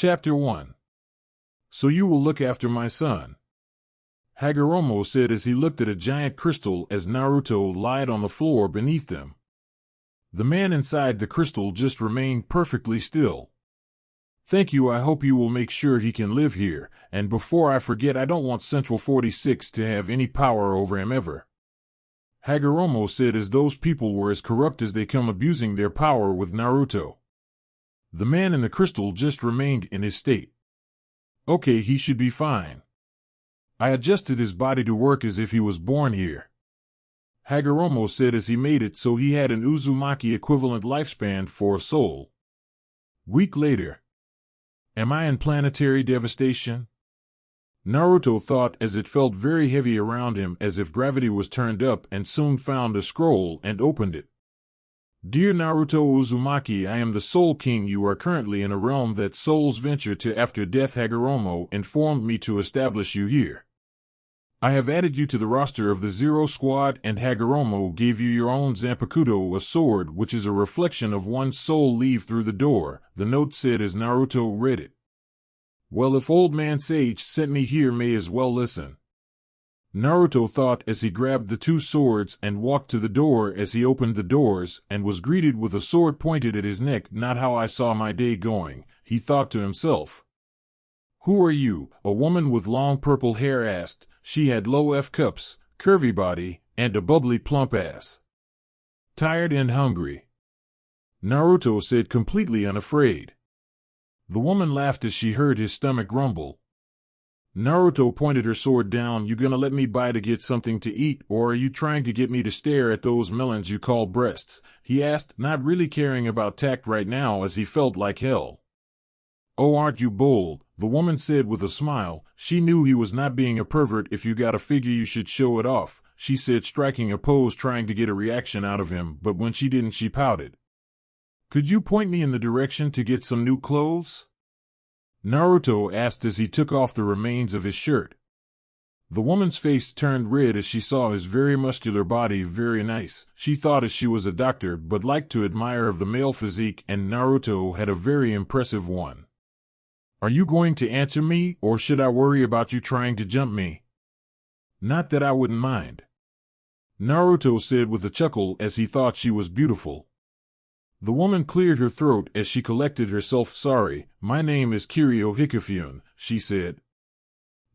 Chapter 1. So you will look after my son. Hagoromo said as he looked at a giant crystal as Naruto lied on the floor beneath them. The man inside the crystal just remained perfectly still. Thank you. I hope you will make sure he can live here, and before I forget, I don't want Central 46 to have any power over him ever. Hagoromo said as those people were as corrupt as they come, abusing their power with Naruto. The man in the crystal just remained in his state. Okay, he should be fine. I adjusted his body to work as if he was born here. Hagoromo said as he made it so he had an Uzumaki equivalent lifespan for a soul. Week later. Am I in planetary devastation? Naruto thought as it felt very heavy around him, as if gravity was turned up, and soon found a scroll and opened it. Dear Naruto Uzumaki, I am the Soul King. You are currently in a realm that souls venture to after death. Hagoromo informed me to establish you here. I have added you to the roster of the Zero Squad, and Hagoromo gave you your own Zanpakuto, a sword which is a reflection of one's soul. Leave through the door, the note said as Naruto read it. Well, if Old Man Sage sent me here, may as well listen. Naruto thought as he grabbed the two swords and walked to the door. As he opened the doors and was greeted with a sword pointed at his neck. Not how I saw my day going, he thought to himself. Who are you? A woman with long purple hair asked. She had low F cups, curvy body, and a bubbly plump ass. Tired and hungry? Naruto said, completely unafraid. The woman laughed as she heard his stomach grumble. Naruto pointed her sword down. You gonna let me buy to get something to eat, or are you trying to get me to stare at those melons you call breasts? He asked, not really caring about tact right now as he felt like hell. Oh, aren't you bold? The woman said with a smile. She knew he was not being a pervert. If you got a figure, you should show it off, she said, striking a pose trying to get a reaction out of him, but when she didn't, she pouted. Could you point me in the direction to get some new clothes? Naruto asked as he took off the remains of his shirt. The woman's face turned red as she saw his very muscular body. Very nice, she thought as she was a doctor but liked to admire of the male physique, and Naruto had a very impressive one. Are you going to answer me, or should I worry about you trying to jump me? Not that I wouldn't mind. Naruto said with a chuckle as he thought she was beautiful. The woman cleared her throat as she collected herself. Sorry, my name is Kiryu Hikifune, she said.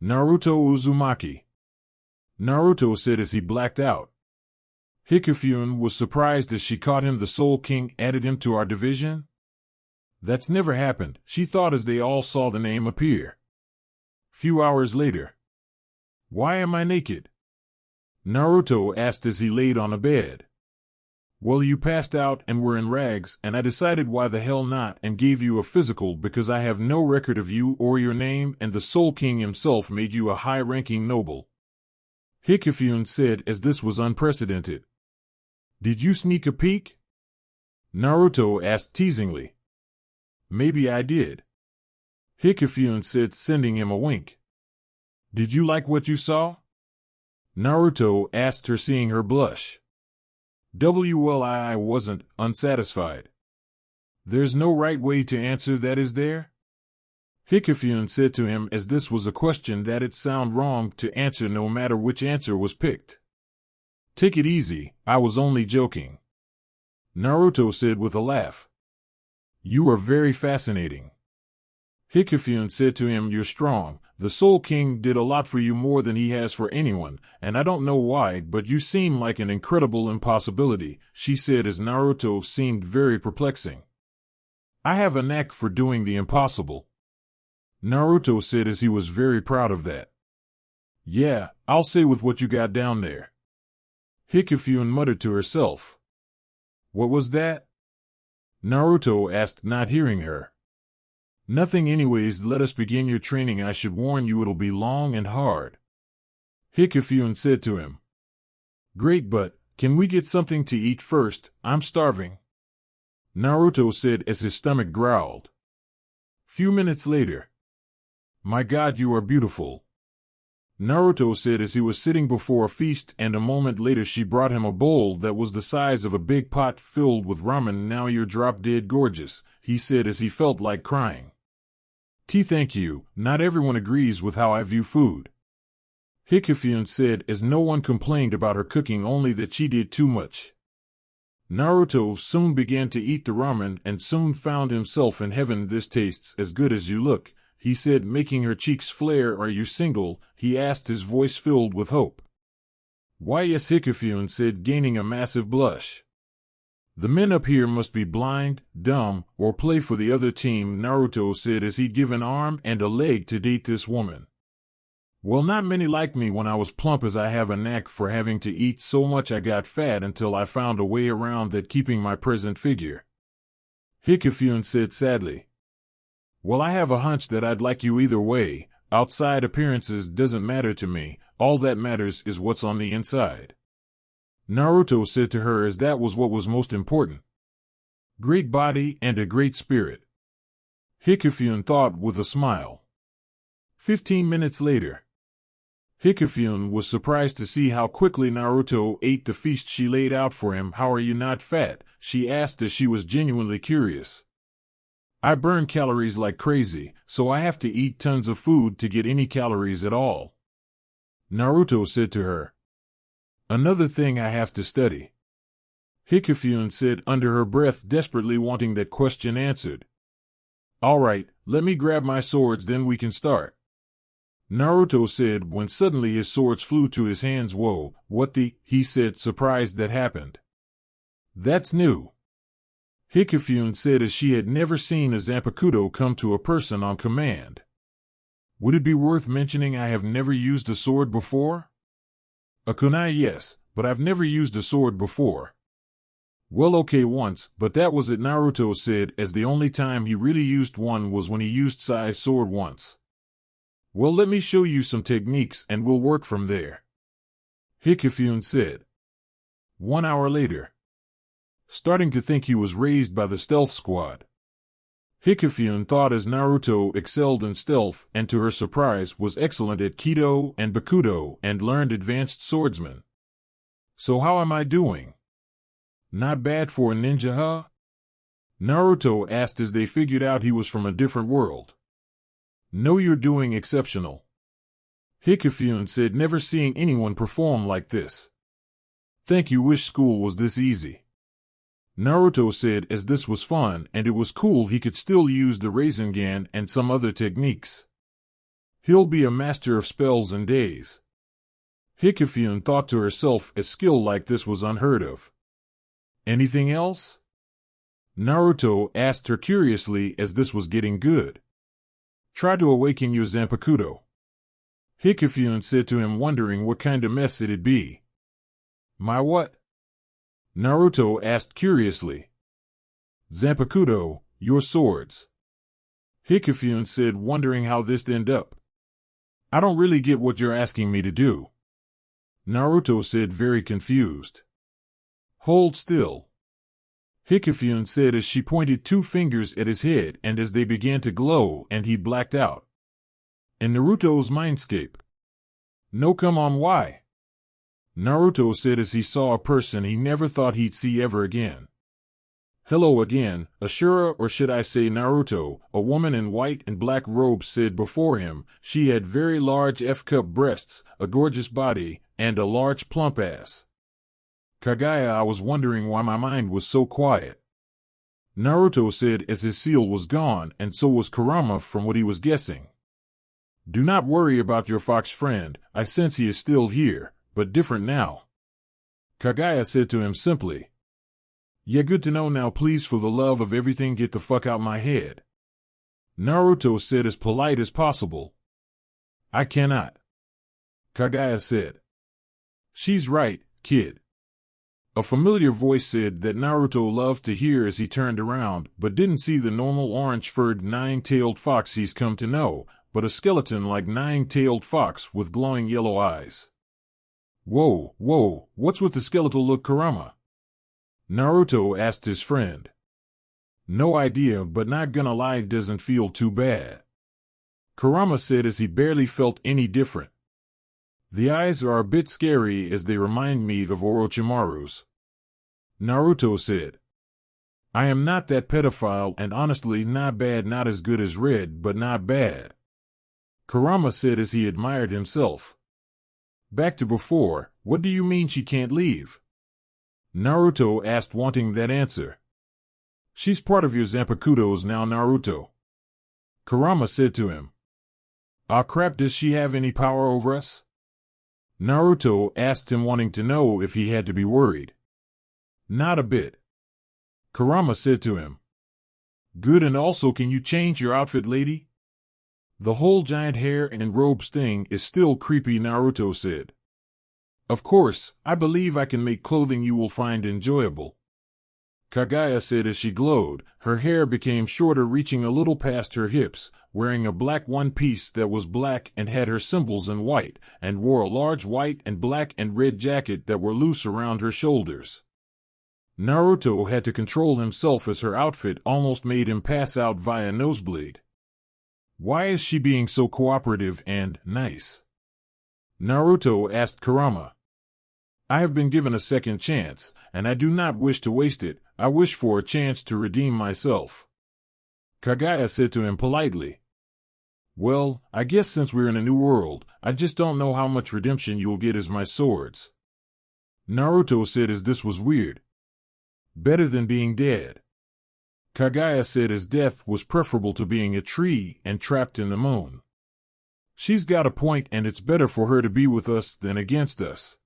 Naruto Uzumaki. Naruto said as he blacked out. Hikifune was surprised as she caught him. The Soul King added him to our division? That's never happened, she thought as they all saw the name appear. Few hours later. Why am I naked? Naruto asked as he laid on a bed. Well, you passed out and were in rags, and I decided why the hell not, and gave you a physical because I have no record of you or your name, and the Soul King himself made you a high-ranking noble. Hikifune said as this was unprecedented. Did you sneak a peek? Naruto asked teasingly. Maybe I did. Hikifune said, sending him a wink. Did you like what you saw? Naruto asked her, seeing her blush. Well, I wasn't unsatisfied. There's no right way to answer that, is there? Hikifune said to him as this was a question that it sound wrong to answer no matter which answer was picked. Take it easy, I was only joking. Naruto said with a laugh. You are very fascinating. Hikifune said to him, you're strong. The Soul King did a lot for you, more than he has for anyone, and I don't know why, but you seem like an incredible impossibility, she said as Naruto seemed very perplexing. I have a knack for doing the impossible. Naruto said as he was very proud of that. Yeah, I'll say with what you got down there. Hikifune muttered to herself. What was that? Naruto asked, not hearing her. Nothing anyways, let us begin your training. I should warn you, it'll be long and hard. Hikifune said to him. Great, but can we get something to eat first? I'm starving. Naruto said as his stomach growled. Few minutes later. My God, you are beautiful. Naruto said as he was sitting before a feast, and a moment later she brought him a bowl that was the size of a big pot filled with ramen. Now you're drop dead gorgeous, he said as he felt like crying. Thank you, not everyone agrees with how I view food. Hikifune said as no one complained about her cooking, only that she did too much. Naruto soon began to eat the ramen and soon found himself in heaven. This tastes as good as you look, he said, making her cheeks flare. Are you single? He asked, his voice filled with hope. Why yes, Hikifune said, gaining a massive blush. The men up here must be blind, dumb, or play for the other team, Naruto said as he'd give an arm and a leg to date this woman. Well, not many like me when I was plump, as I have a knack for having to eat so much I got fat until I found a way around that, keeping my present figure. Hikifune said sadly. Well, I have a hunch that I'd like you either way. Outside appearances doesn't matter to me, all that matters is what's on the inside. Naruto said to her as that was what was most important. Great body and a great spirit. Hikifune thought with a smile. 15 minutes later. Hikifune was surprised to see how quickly Naruto ate the feast she laid out for him. How are you not fat? She asked as she was genuinely curious. I burn calories like crazy, so I have to eat tons of food to get any calories at all. Naruto said to her. Another thing I have to study. Hikifune said under her breath, desperately wanting that question answered. All right, let me grab my swords, then we can start. Naruto said when suddenly his swords flew to his hands. Whoa, what the? He said, surprised that happened. That's new. Hikifune said as she had never seen a Zanpakuto come to a person on command. Would it be worth mentioning I have never used a sword before? A kunai, yes, but I've never used a sword before. Well, okay, once, but that was it, Naruto said, as the only time he really used one was when he used Sai's sword once. Well, let me show you some techniques and we'll work from there. Hikifune said. 1 hour later. Starting to think he was raised by the stealth squad. Hikifune thought as Naruto excelled in stealth and, to her surprise, was excellent at Kido and Bakudo and learned advanced swordsman. So how am I doing? Not bad for a ninja, huh? Naruto asked as they figured out he was from a different world. No, you're doing exceptional. Hikifune said, never seeing anyone perform like this. Thank you, wish school was this easy. Naruto said as this was fun and it was cool he could still use the Rasengan and some other techniques. He'll be a master of spells in days. Hikifune thought to herself a skill like this was unheard of. Anything else? Naruto asked her curiously as this was getting good. Try to awaken your Zanpakuto. Hikifune said to him, wondering what kind of mess it'd be. My what? Naruto asked curiously. Zanpakuto, your swords. Hikifune said, wondering how this'd end up. I don't really get what you're asking me to do. Naruto said, very confused. Hold still. Hikifune said as she pointed 2 fingers at his head and as they began to glow and he blacked out. In Naruto's mindscape. No, come on, why? Naruto said as he saw a person he never thought he'd see ever again. Hello again, Ashura, or should I say Naruto, a woman in white and black robes said before him. She had very large F-cup breasts, a gorgeous body, and a large plump ass. Kagaya, I was wondering why my mind was so quiet. Naruto said as his seal was gone, and so was Kurama from what he was guessing. Do not worry about your fox friend, I sense he is still here, but different now. Kagaya said to him simply. Yeah, good to know. Now please, for the love of everything, get the fuck out my head. Naruto said as polite as possible. I cannot. Kagaya said. She's right, kid. A familiar voice said that Naruto loved to hear as he turned around, but didn't see the normal orange-furred 9-tailed fox he's come to know, but a skeleton like 9-tailed fox with glowing yellow eyes. Whoa, whoa, what's with the skeletal look, Kurama? Naruto asked his friend. No idea, but not gonna lie, it doesn't feel too bad. Kurama said as he barely felt any different. The eyes are a bit scary as they remind me of Orochimaru's. Naruto said. I am not that pedophile and honestly not bad, not as good as Red, but not bad. Kurama said as he admired himself. Back to before, what do you mean she can't leave? Naruto asked, wanting that answer. She's part of your Zanpakutos now, Naruto. Kurama said to him. Ah crap, does she have any power over us? Naruto asked him, wanting to know if he had to be worried. Not a bit. Kurama said to him. Good, and also can you change your outfit, lady? The whole giant hair and robes thing is still creepy, Naruto said. Of course, I believe I can make clothing you will find enjoyable. Kaguya said as she glowed. Her hair became shorter, reaching a little past her hips, wearing a black one-piece that was black and had her symbols in white, and wore a large white and black and red jacket that were loose around her shoulders. Naruto had to control himself as her outfit almost made him pass out via nosebleed. Why is she being so cooperative and nice? Naruto asked Kurama. I have been given a second chance, and I do not wish to waste it. I wish for a chance to redeem myself. Kaguya said to him politely. Well, I guess since we're in a new world, I just don't know how much redemption you'll get as my swords. Naruto said as this was weird. Better than being dead. Kaguya said as death was preferable to being a tree and trapped in the moon. She's got a point, and it's better for her to be with us than against us.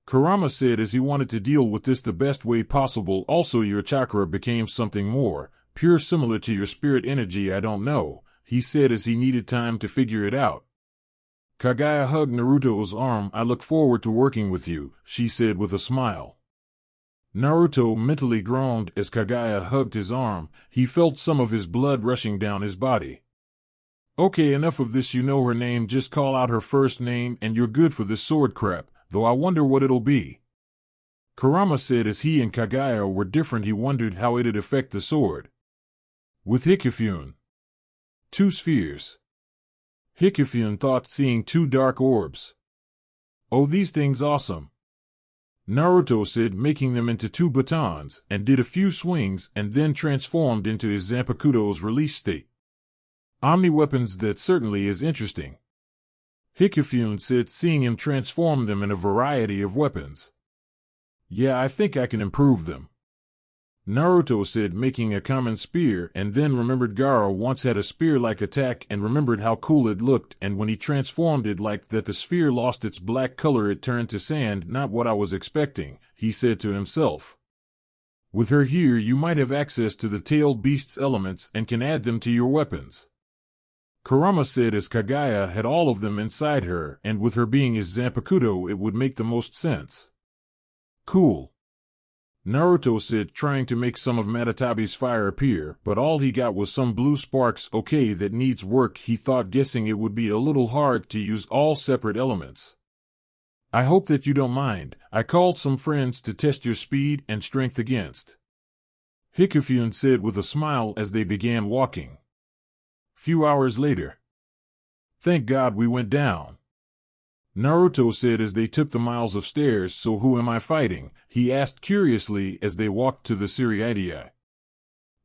Kurama said as he wanted to deal with this the best way possible. Also, your chakra became something more pure, similar to your spirit energy. I don't know, he said as he needed time to figure it out. Kaguya hugged Naruto's arm. I look forward to working with you, she said with a smile. Naruto mentally groaned as Kaguya hugged his arm. He felt some of his blood rushing down his body. Okay, enough of this. You know her name, just call out her first name and you're good for this sword crap, though I wonder what it'll be. Kurama said as he and Kaguya were different, he wondered how it'd affect the sword. With Hikifune. 2 spheres. Hikifune thought, seeing 2 dark orbs. Oh, these things awesome. Naruto said, making them into 2 batons, and did a few swings and then transformed into his Zanpakuto's release state. Omni-weapons, that certainly is interesting. Hikifune said, seeing him transform them in a variety of weapons. Yeah, I think I can improve them. Naruto said, making a common spear, and then remembered Gaara once had a spear-like attack and remembered how cool it looked, and when he transformed it like that the sphere lost its black color, it turned to sand. Not what I was expecting, he said to himself. With her here you might have access to the tailed beast's elements and can add them to your weapons. Kurama said as Kaguya had all of them inside her, and with her being his Zanpakuto it would make the most sense. Cool. Naruto said, trying to make some of Matatabi's fire appear, but all he got was some blue sparks. Okay, that needs work, he thought, guessing it would be a little hard to use all separate elements. I hope that you don't mind. I called some friends to test your speed and strength against. Hikifune said with a smile as they began walking. Few hours later. Thank God we went down. Naruto said as they took the miles of stairs. So who am I fighting? He asked curiously as they walked to the Siriidii.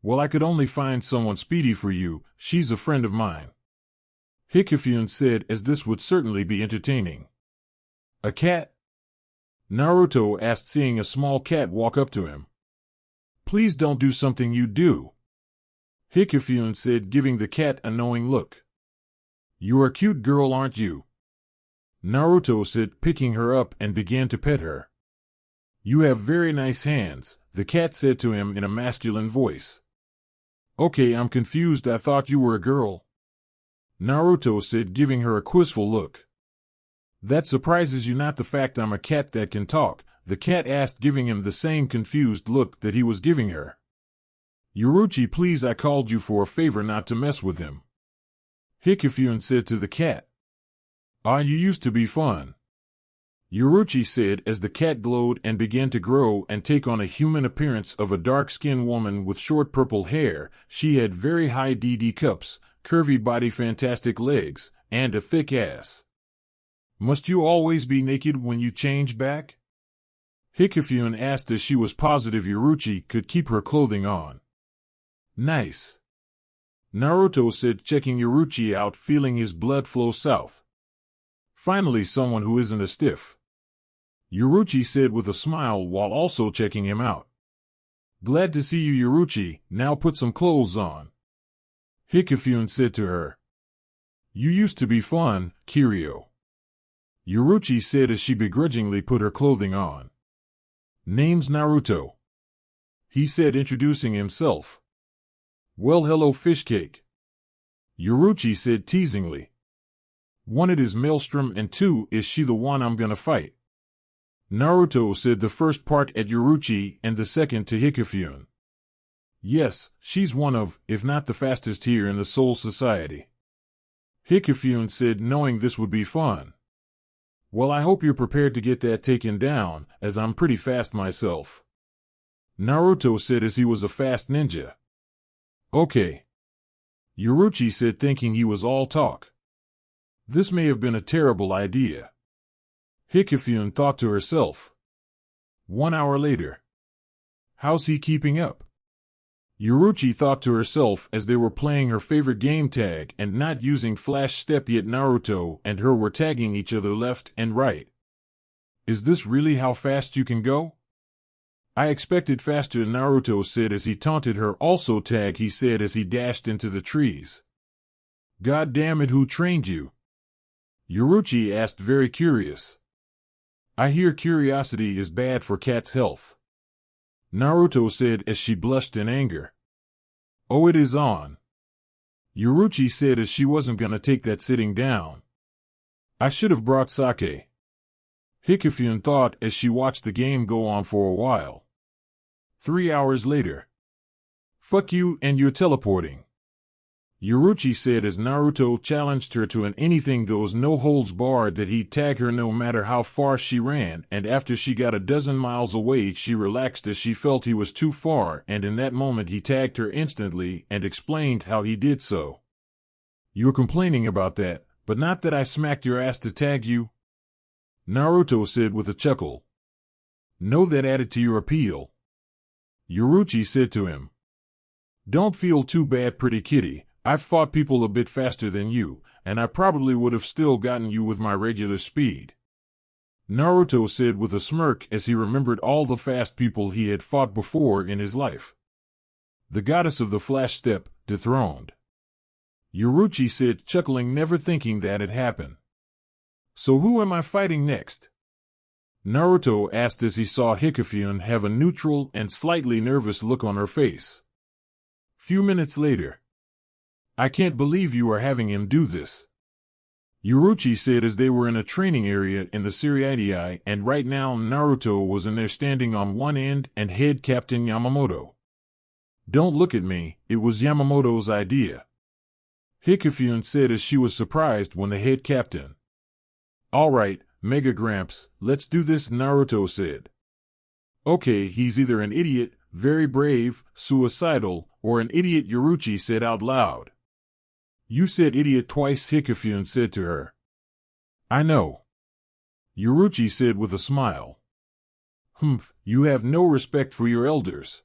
Well, I could only find someone speedy for you. She's a friend of mine. Hikifune said as this would certainly be entertaining. A cat? Naruto asked, seeing a small cat walk up to him. Please don't do something you do. Hikifune said, giving the cat a knowing look. You're a cute girl, aren't you? Naruto said, picking her up, and began to pet her. You have very nice hands, the cat said to him in a masculine voice. Okay, I'm confused, I thought you were a girl. Naruto said, giving her a quizful look. That surprises you not, the fact I'm a cat that can talk, the cat asked, giving him the same confused look that he was giving her. Yoruchi, please, I called you for a favor not to mess with him. Hikifune said to the cat. Ah, you used to be fun. Yoruchi said as the cat glowed and began to grow and take on a human appearance of a dark-skinned woman with short purple hair. She had very high DD cups, curvy body, fantastic legs, and a thick ass. Must you always be naked when you change back? Hikifune asked as she was positive Yoruchi could keep her clothing on. Nice. Naruto said, checking Yoruchi out, feeling his blood flow south. Finally someone who isn't a stiff. Yoruchi said with a smile while also checking him out. Glad to see you, Yoruchi, now put some clothes on. Hikifune said to her. You used to be fun, Kiryu. Yoruchi said as she begrudgingly put her clothing on. Name's Naruto. He said, introducing himself. Well, hello, Fishcake. Yoruchi said teasingly. 1, it is Maelstrom, and 2, is she the one I'm gonna fight? Naruto said the first part at Yoruchi and the second to Hikifune. Yes, she's one of, if not the fastest here in the Soul Society. Hikifune said, knowing this would be fun. Well, I hope you're prepared to get that taken down, as I'm pretty fast myself. Naruto said as he was a fast ninja. Okay. Yoruchi said, thinking he was all talk. This may have been a terrible idea. Hikifune thought to herself. 1 hour later. How's he keeping up? Yoruchi thought to herself as they were playing her favorite game tag and not using flash step yet. Naruto and her were tagging each other left and right. Is this really how fast you can go? I expected faster, Naruto said as he taunted her. Also tag, he said as he dashed into the trees. God damn it, who trained you? Yoruchi asked, very curious. I hear curiosity is bad for cat's health. Naruto said as she blushed in anger. Oh, it is on. Yoruchi said as she wasn't gonna take that sitting down. I should have brought sake. Hikifune thought as she watched the game go on for a while. 3 hours later. Fuck you and your teleporting. Yoruchi said as Naruto challenged her to an anything goes no holds barred that he'd tag her no matter how far she ran, and after she got a dozen miles away she relaxed as she felt he was too far, and in that moment he tagged her instantly and explained how he did so. You're complaining about that, but not that I smacked your ass to tag you? Naruto said with a chuckle. No, that added to your appeal. Yoruchi said to him. Don't feel too bad, pretty kitty. I've fought people a bit faster than you, and I probably would have still gotten you with my regular speed. Naruto said with a smirk as he remembered all the fast people he had fought before in his life. The goddess of the flash step, dethroned. Yoruchi said, chuckling, never thinking that had happened. So who am I fighting next? Naruto asked as he saw Hikifune have a neutral and slightly nervous look on her face. Few minutes later. I can't believe you are having him do this. Yoruchi said as they were in a training area in the Siriadii, and right now Naruto was in there standing on one end and head Captain Yamamoto. Don't look at me, it was Yamamoto's idea. Hikifune said as she was surprised when the head captain. Alright, Mega Gramps, let's do this, Naruto said. Okay, he's either an idiot, very brave, suicidal, or an idiot, Yoruchi said out loud. You said idiot twice, Hikifune said to her. I know. Yoruchi said with a smile. Humph, you have no respect for your elders.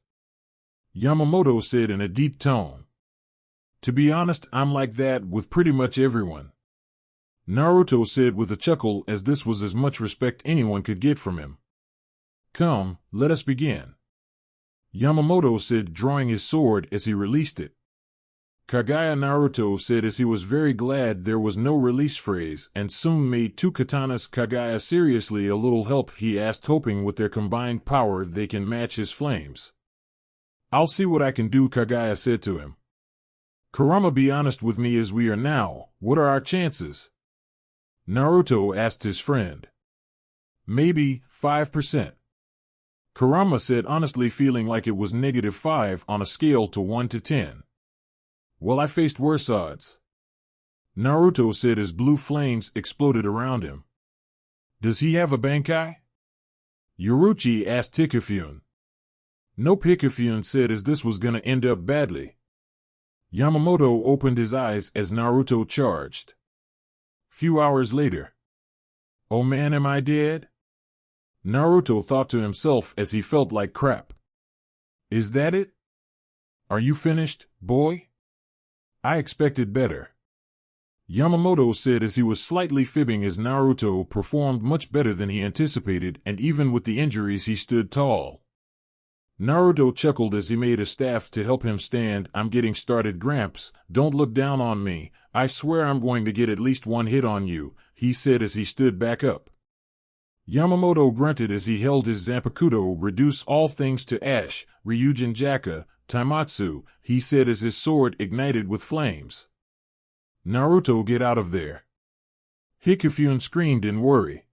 Yamamoto said in a deep tone. To be honest, I'm like that with pretty much everyone. Naruto said with a chuckle as this was as much respect anyone could get from him. Come, let us begin. Yamamoto said, drawing his sword as he released it. Kagaya, Naruto said as he was very glad there was no release phrase and soon made 2 katanas. Kagaya, seriously, a little help, he asked, hoping with their combined power they can match his flames. I'll see what I can do, Kagaya said to him. Kurama, be honest with me as we are now, what are our chances? Naruto asked his friend. Maybe 5%. Kurama said, honestly feeling like it was -5 on a scale to 1 to 10. Well, I faced worse odds. Naruto said as blue flames exploded around him. Does he have a Bankai? Yoruchi asked Hikifune. Nope, Hikifune said as this was gonna end up badly. Yamamoto opened his eyes as Naruto charged. Few hours later. Oh man, am I dead? Naruto thought to himself as he felt like crap. Is that it? Are you finished, boy? I expected better. Yamamoto said as he was slightly fibbing as Naruto performed much better than he anticipated, and even with the injuries he stood tall. Naruto chuckled as he made a staff to help him stand. I'm getting started, Gramps. Don't look down on me. I swear I'm going to get at least one hit on you, he said as he stood back up. Yamamoto grunted as he held his Zanpakuto. Reduce all things to ash, Ryujin Jaka, Taimatsu, he said as his sword ignited with flames. Naruto, get out of there. Hikifune screamed in worry.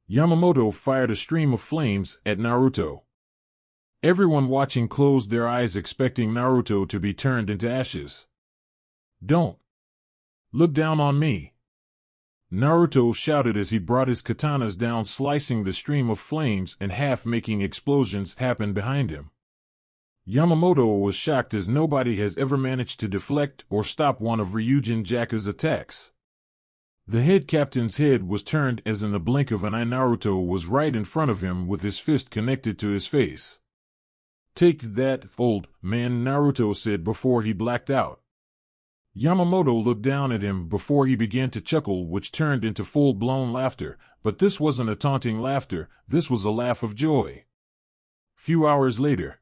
Yamamoto fired a stream of flames at Naruto. Everyone watching closed their eyes, expecting Naruto to be turned into ashes. Don't look down on me, Naruto shouted as he brought his katanas down, slicing the stream of flames in half, making explosions happen behind him. Yamamoto was shocked as nobody has ever managed to deflect or stop one of Ryujin Jaka's attacks. The head captain's head was turned as in the blink of an eye Naruto was right in front of him with his fist connected to his face. Take that, old man, Naruto said before he blacked out. Yamamoto looked down at him before he began to chuckle, which turned into full-blown laughter, but this wasn't a taunting laughter, this was a laugh of joy. Few hours later.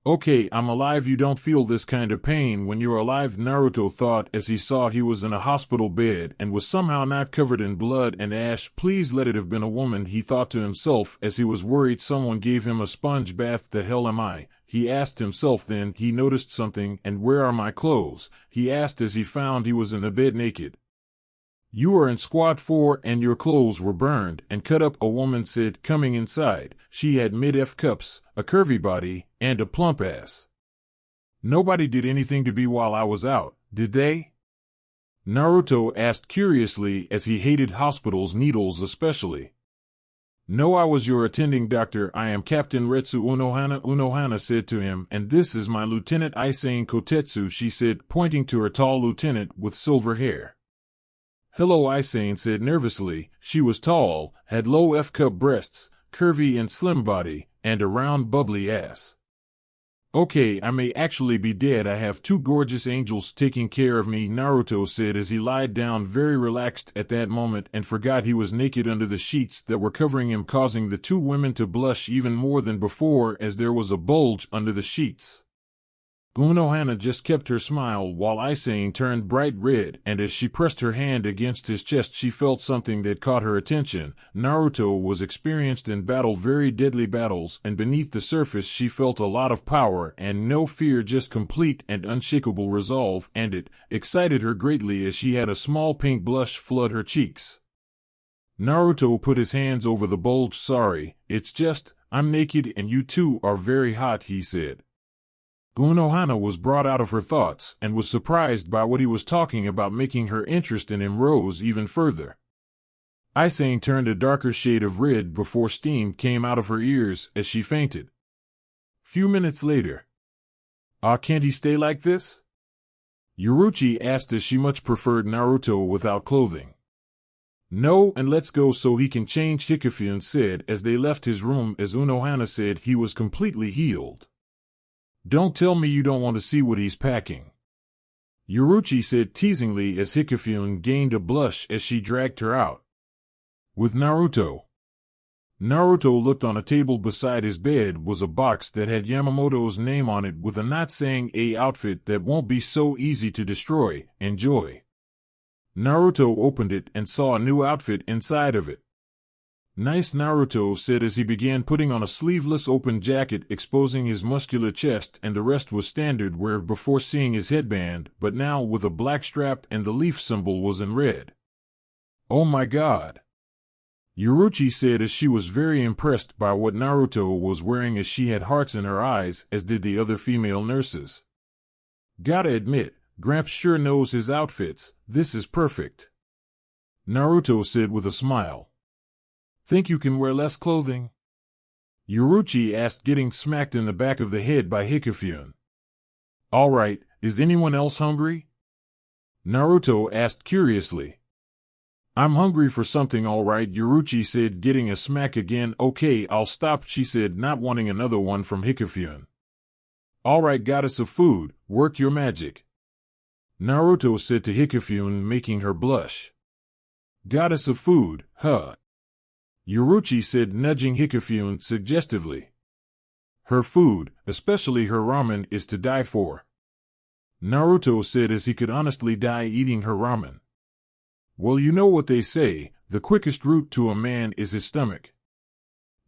Okay, I'm alive. You don't feel this kind of pain when you're alive, Naruto thought as he saw he was in a hospital bed and was somehow not covered in blood and ash. Please let it have been a woman, he thought to himself as he was worried someone gave him a sponge bath. The hell am I? He asked himself. Then he noticed something. And where are my clothes? He asked as he found he was in the bed naked. You are in Squad 4 and your clothes were burned and cut up, a woman said, coming inside. She had mid-F cups, a curvy body, and a plump ass. Nobody did anything to me while I was out, did they? Naruto asked curiously as he hated hospitals, needles especially. No, I was your attending doctor. I am Captain Retsu Unohana, Unohana said to him, and this is my Lieutenant Isane Kotetsu, she said, pointing to her tall lieutenant with silver hair. Hello, Isane said nervously. She was tall, had low F-cup breasts, curvy and slim body, and a round bubbly ass. Okay, I may actually be dead. I have two gorgeous angels taking care of me, Naruto said as he lied down, very relaxed at that moment, and forgot he was naked under the sheets that were covering him, causing the two women to blush even more than before as there was a bulge under the sheets. Unohana just kept her smile while Isane turned bright red, and as she pressed her hand against his chest she felt something that caught her attention. Naruto was experienced in battle, very deadly battles, and beneath the surface she felt a lot of power and no fear, just complete and unshakable resolve, and it excited her greatly as she had a small pink blush flood her cheeks. Naruto put his hands over the bulge. Sorry, it's just, I'm naked and you two are very hot, he said. Unohana was brought out of her thoughts and was surprised by what he was talking about, making her interest in him rose even further. Isane turned a darker shade of red before steam came out of her ears as she fainted. Few minutes later. Can't he stay like this? Yoruchi asked as she much preferred Naruto without clothing. No, and let's go so he can change, Hikifune said as they left his room as Unohana said he was completely healed. Don't tell me you don't want to see what he's packing, Yoruchi said teasingly as Hikifune gained a blush as she dragged her out. With Naruto. Naruto looked. On a table beside his bed was a box that had Yamamoto's name on it with a note saying, "A outfit that won't be so easy to destroy, enjoy." Naruto opened it and saw a new outfit inside of it. Nice, Naruto said as he began putting on a sleeveless open jacket exposing his muscular chest, and the rest was standard wear before seeing his headband, but now with a black strap and the leaf symbol was in red. Oh my god! Yoruchi said as she was very impressed by what Naruto was wearing, as she had hearts in her eyes, as did the other female nurses. Gotta admit, Gramps sure knows his outfits. This is perfect, Naruto said with a smile. Think you can wear less clothing? Yoruchi asked, getting smacked in the back of the head by Hikifune. Alright, is anyone else hungry? Naruto asked curiously. I'm hungry for something, all right, Yoruchi said, getting a smack again. Okay, I'll stop, she said, not wanting another one from Hikifune. All right, goddess of food, work your magic, Naruto said to Hikifune, making her blush. Goddess of food, huh? Yoruchi said, nudging Hikifune suggestively. Her food, especially her ramen, is to die for, Naruto said as he could honestly die eating her ramen. Well, you know what they say, the quickest route to a man is his stomach,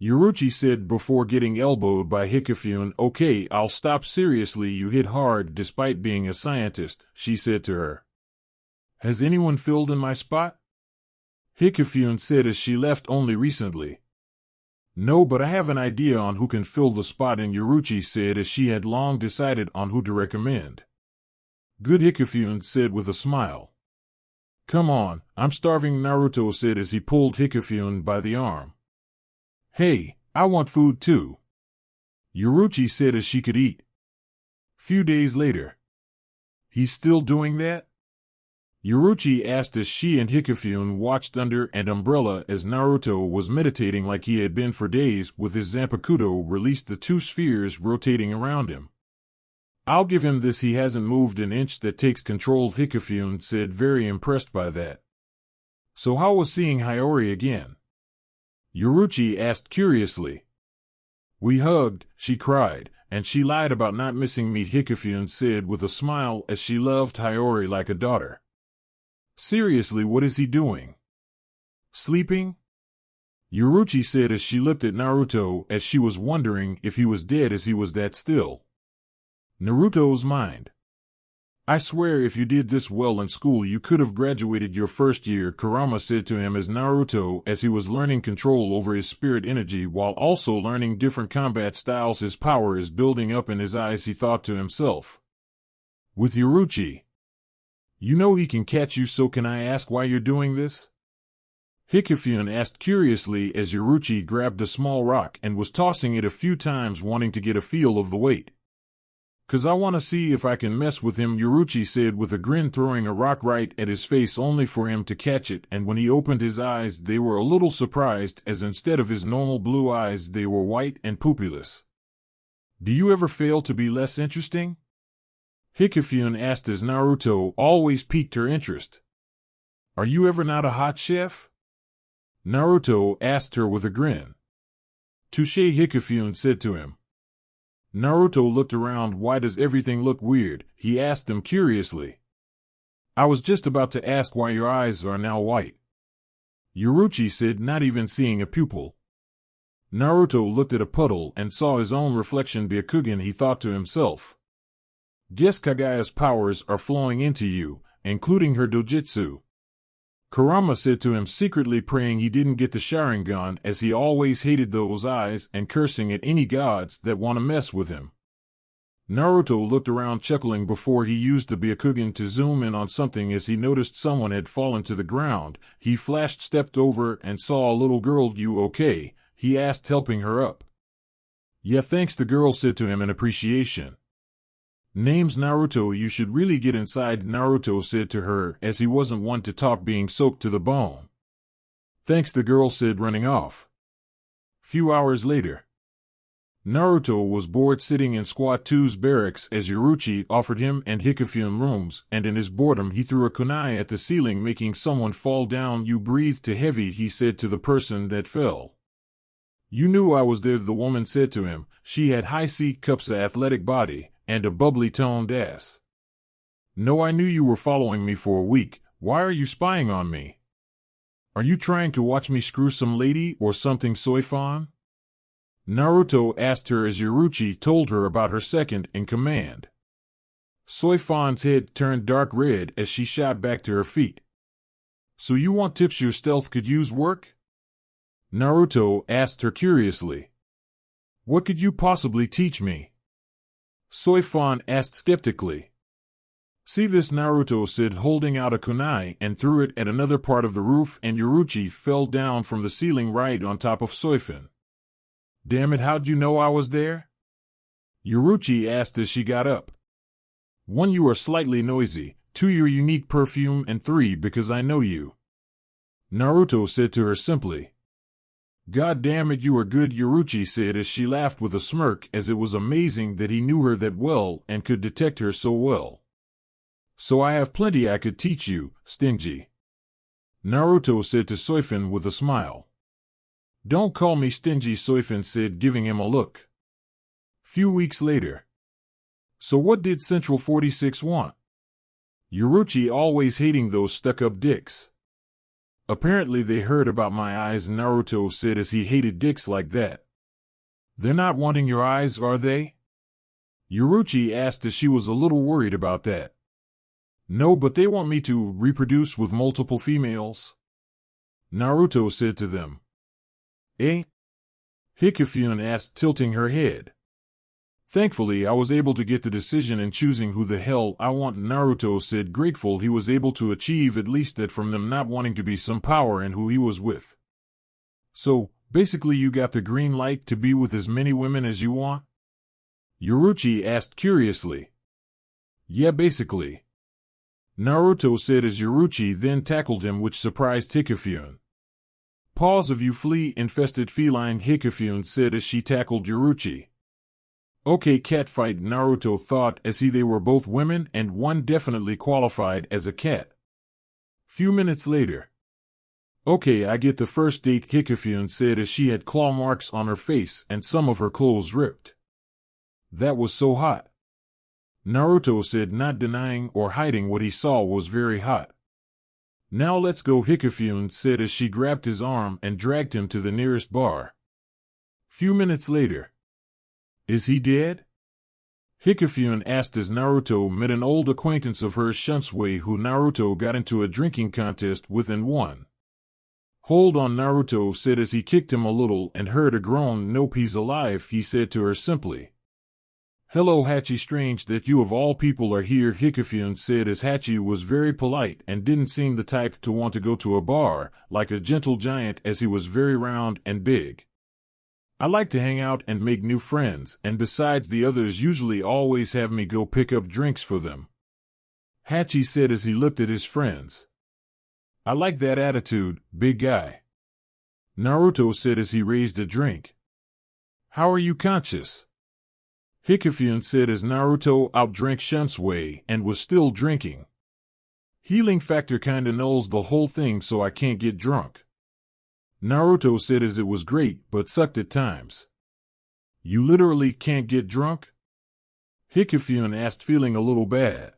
Yoruchi said before getting elbowed by Hikifune. Okay, I'll stop, seriously, you hit hard despite being a scientist, she said to her. Has anyone filled in my spot? Hikifune said as she left only recently. No, but I have an idea on who can fill the spot, and Yoruchi said as she had long decided on who to recommend. Good, Hikifune said with a smile. Come on, I'm starving, Naruto said as he pulled Hikifune by the arm. Hey, I want food too, Yoruchi said as she could eat. Few days later. He's still doing that? Yoruchi asked as she and Hikifune watched under an umbrella as Naruto was meditating like he had been for days, with his Zanpakuto released, the two spheres rotating around him. I'll give him this, he hasn't moved an inch, that takes control, Hikifune said, very impressed by that. So how was seeing Hiyori again? Yoruchi asked curiously. We hugged, she cried, and she lied about not missing me, Hikifune said with a smile as she loved Hiyori like a daughter. Seriously, what is he doing? Sleeping? Yoruchi said as she looked at Naruto as she was wondering if he was dead, as he was that still. Naruto's mind. I swear if you did this well in school you could have graduated your first year, Kurama said to him as Naruto, as he was learning control over his spirit energy while also learning different combat styles. His power is building up in his eyes, he thought to himself. With Yoruchi. You know he can catch you, so can I ask why you're doing this? Hikifune asked curiously as Yoruchi grabbed a small rock and was tossing it a few times, wanting to get a feel of the weight. 'Cause I want to see if I can mess with him, Yoruchi said with a grin, throwing a rock right at his face only for him to catch it, and when he opened his eyes they were a little surprised, as instead of his normal blue eyes they were white and pupilless. Do you ever fail to be less interesting? Hikifune asked as Naruto always piqued her interest. Are you ever not a hot chef? Naruto asked her with a grin. Touché, Hikifune said to him. Naruto looked around. Why does everything look weird? He asked him curiously. I was just about to ask why your eyes are now white, Yoruchi said, not even seeing a pupil. Naruto looked at a puddle and saw his own reflection. Byakugan, he thought to himself. Guess Kagaya's powers are flowing into you, including her dojutsu. Kurama said to him, secretly praying he didn't get the Sharingan, as he always hated those eyes, and cursing at any gods that want to mess with him. Naruto looked around chuckling before he used the Byakugan to zoom in on something as he noticed someone had fallen to the ground. He flashed, stepped over, and saw a little girl. You okay? He asked, helping her up. Yeah, thanks, the girl said to him in appreciation. Name's Naruto, you should really get inside, Naruto said to her, as he wasn't one to talk being soaked to the bone. Thanks, the girl said, running off. Few hours later. Naruto was bored sitting in Squad 2's barracks as Yoruchi offered him and Hikifune rooms, and in his boredom he threw a kunai at the ceiling, making someone fall down. You breathe too heavy, he said to the person that fell. You knew I was there, the woman said to him. She had high C-cups, an athletic body, and a bubbly-toned ass. No, I knew you were following me for a week. Why are you spying on me? Are you trying to watch me screw some lady or something, Soifan? Naruto asked her as Yoruchi told her about her second in command. Soifan's head turned dark red as she shot back to her feet. So you want tips your stealth could use work? Naruto asked her curiously. What could you possibly teach me? Soifan asked skeptically. See this, Naruto said, holding out a kunai, and threw it at another part of the roof, and Yoruchi fell down from the ceiling right on top of Soifan. Damn it, how'd you know I was there? Yoruchi asked as she got up. 1, you are slightly noisy, 2, your unique perfume, and 3, because I know you. Naruto said to her simply. God damn it, you are good, Yoruchi said as she laughed with a smirk, as it was amazing that he knew her that well and could detect her so well. So I have plenty I could teach you, stingy. Naruto said to Soifin with a smile. Don't call me stingy, Soifin said, giving him a look. Few weeks later. So what did Central 46 want? Yoruchi always hating those stuck-up dicks. Apparently they heard about my eyes, Naruto said as he hated dicks like that. They're not wanting your eyes, are they? Yoruchi asked as she was a little worried about that. No, but they want me to reproduce with multiple females. Naruto said to them. Eh? Hikifune asked, tilting her head. Thankfully, I was able to get the decision in choosing who the hell I want, Naruto said, grateful he was able to achieve at least that from them not wanting to be some power in who he was with. So, basically you got the green light to be with as many women as you want? Yoruchi asked curiously. Yeah, basically. Naruto said as Yoruchi then tackled him, which surprised Hikifune. Paws of you flea-infested feline, Hikifune said as she tackled Yoruchi. Okay, catfight, Naruto thought as they were both women and one definitely qualified as a cat. Few minutes later. Okay, I get the first date, Hikifune said as she had claw marks on her face and some of her clothes ripped. That was so hot. Naruto said, not denying or hiding what he saw was very hot. Now let's go, Hikifune said as she grabbed his arm and dragged him to the nearest bar. Few minutes later. Is he dead? Hikifune asked as Naruto met an old acquaintance of hers, Shunsui, who Naruto got into a drinking contest with and won. Hold on, Naruto said as he kicked him a little and heard a groan. Nope, he's alive, he said to her simply. Hello, Hachi, strange that you of all people are here, Hikifune said as Hachi was very polite and didn't seem the type to want to go to a bar, like a gentle giant, as he was very round and big. I like to hang out and make new friends, and besides the others usually always have me go pick up drinks for them. Hachi said as he looked at his friends. I like that attitude, big guy. Naruto said as he raised a drink. How are you conscious? Hikifune said as Naruto outdrank Shunsui and was still drinking. Healing factor kinda nulls the whole thing, so I can't get drunk. Naruto said as it was great, but sucked at times. You literally can't get drunk? Hikifune asked, feeling a little bad.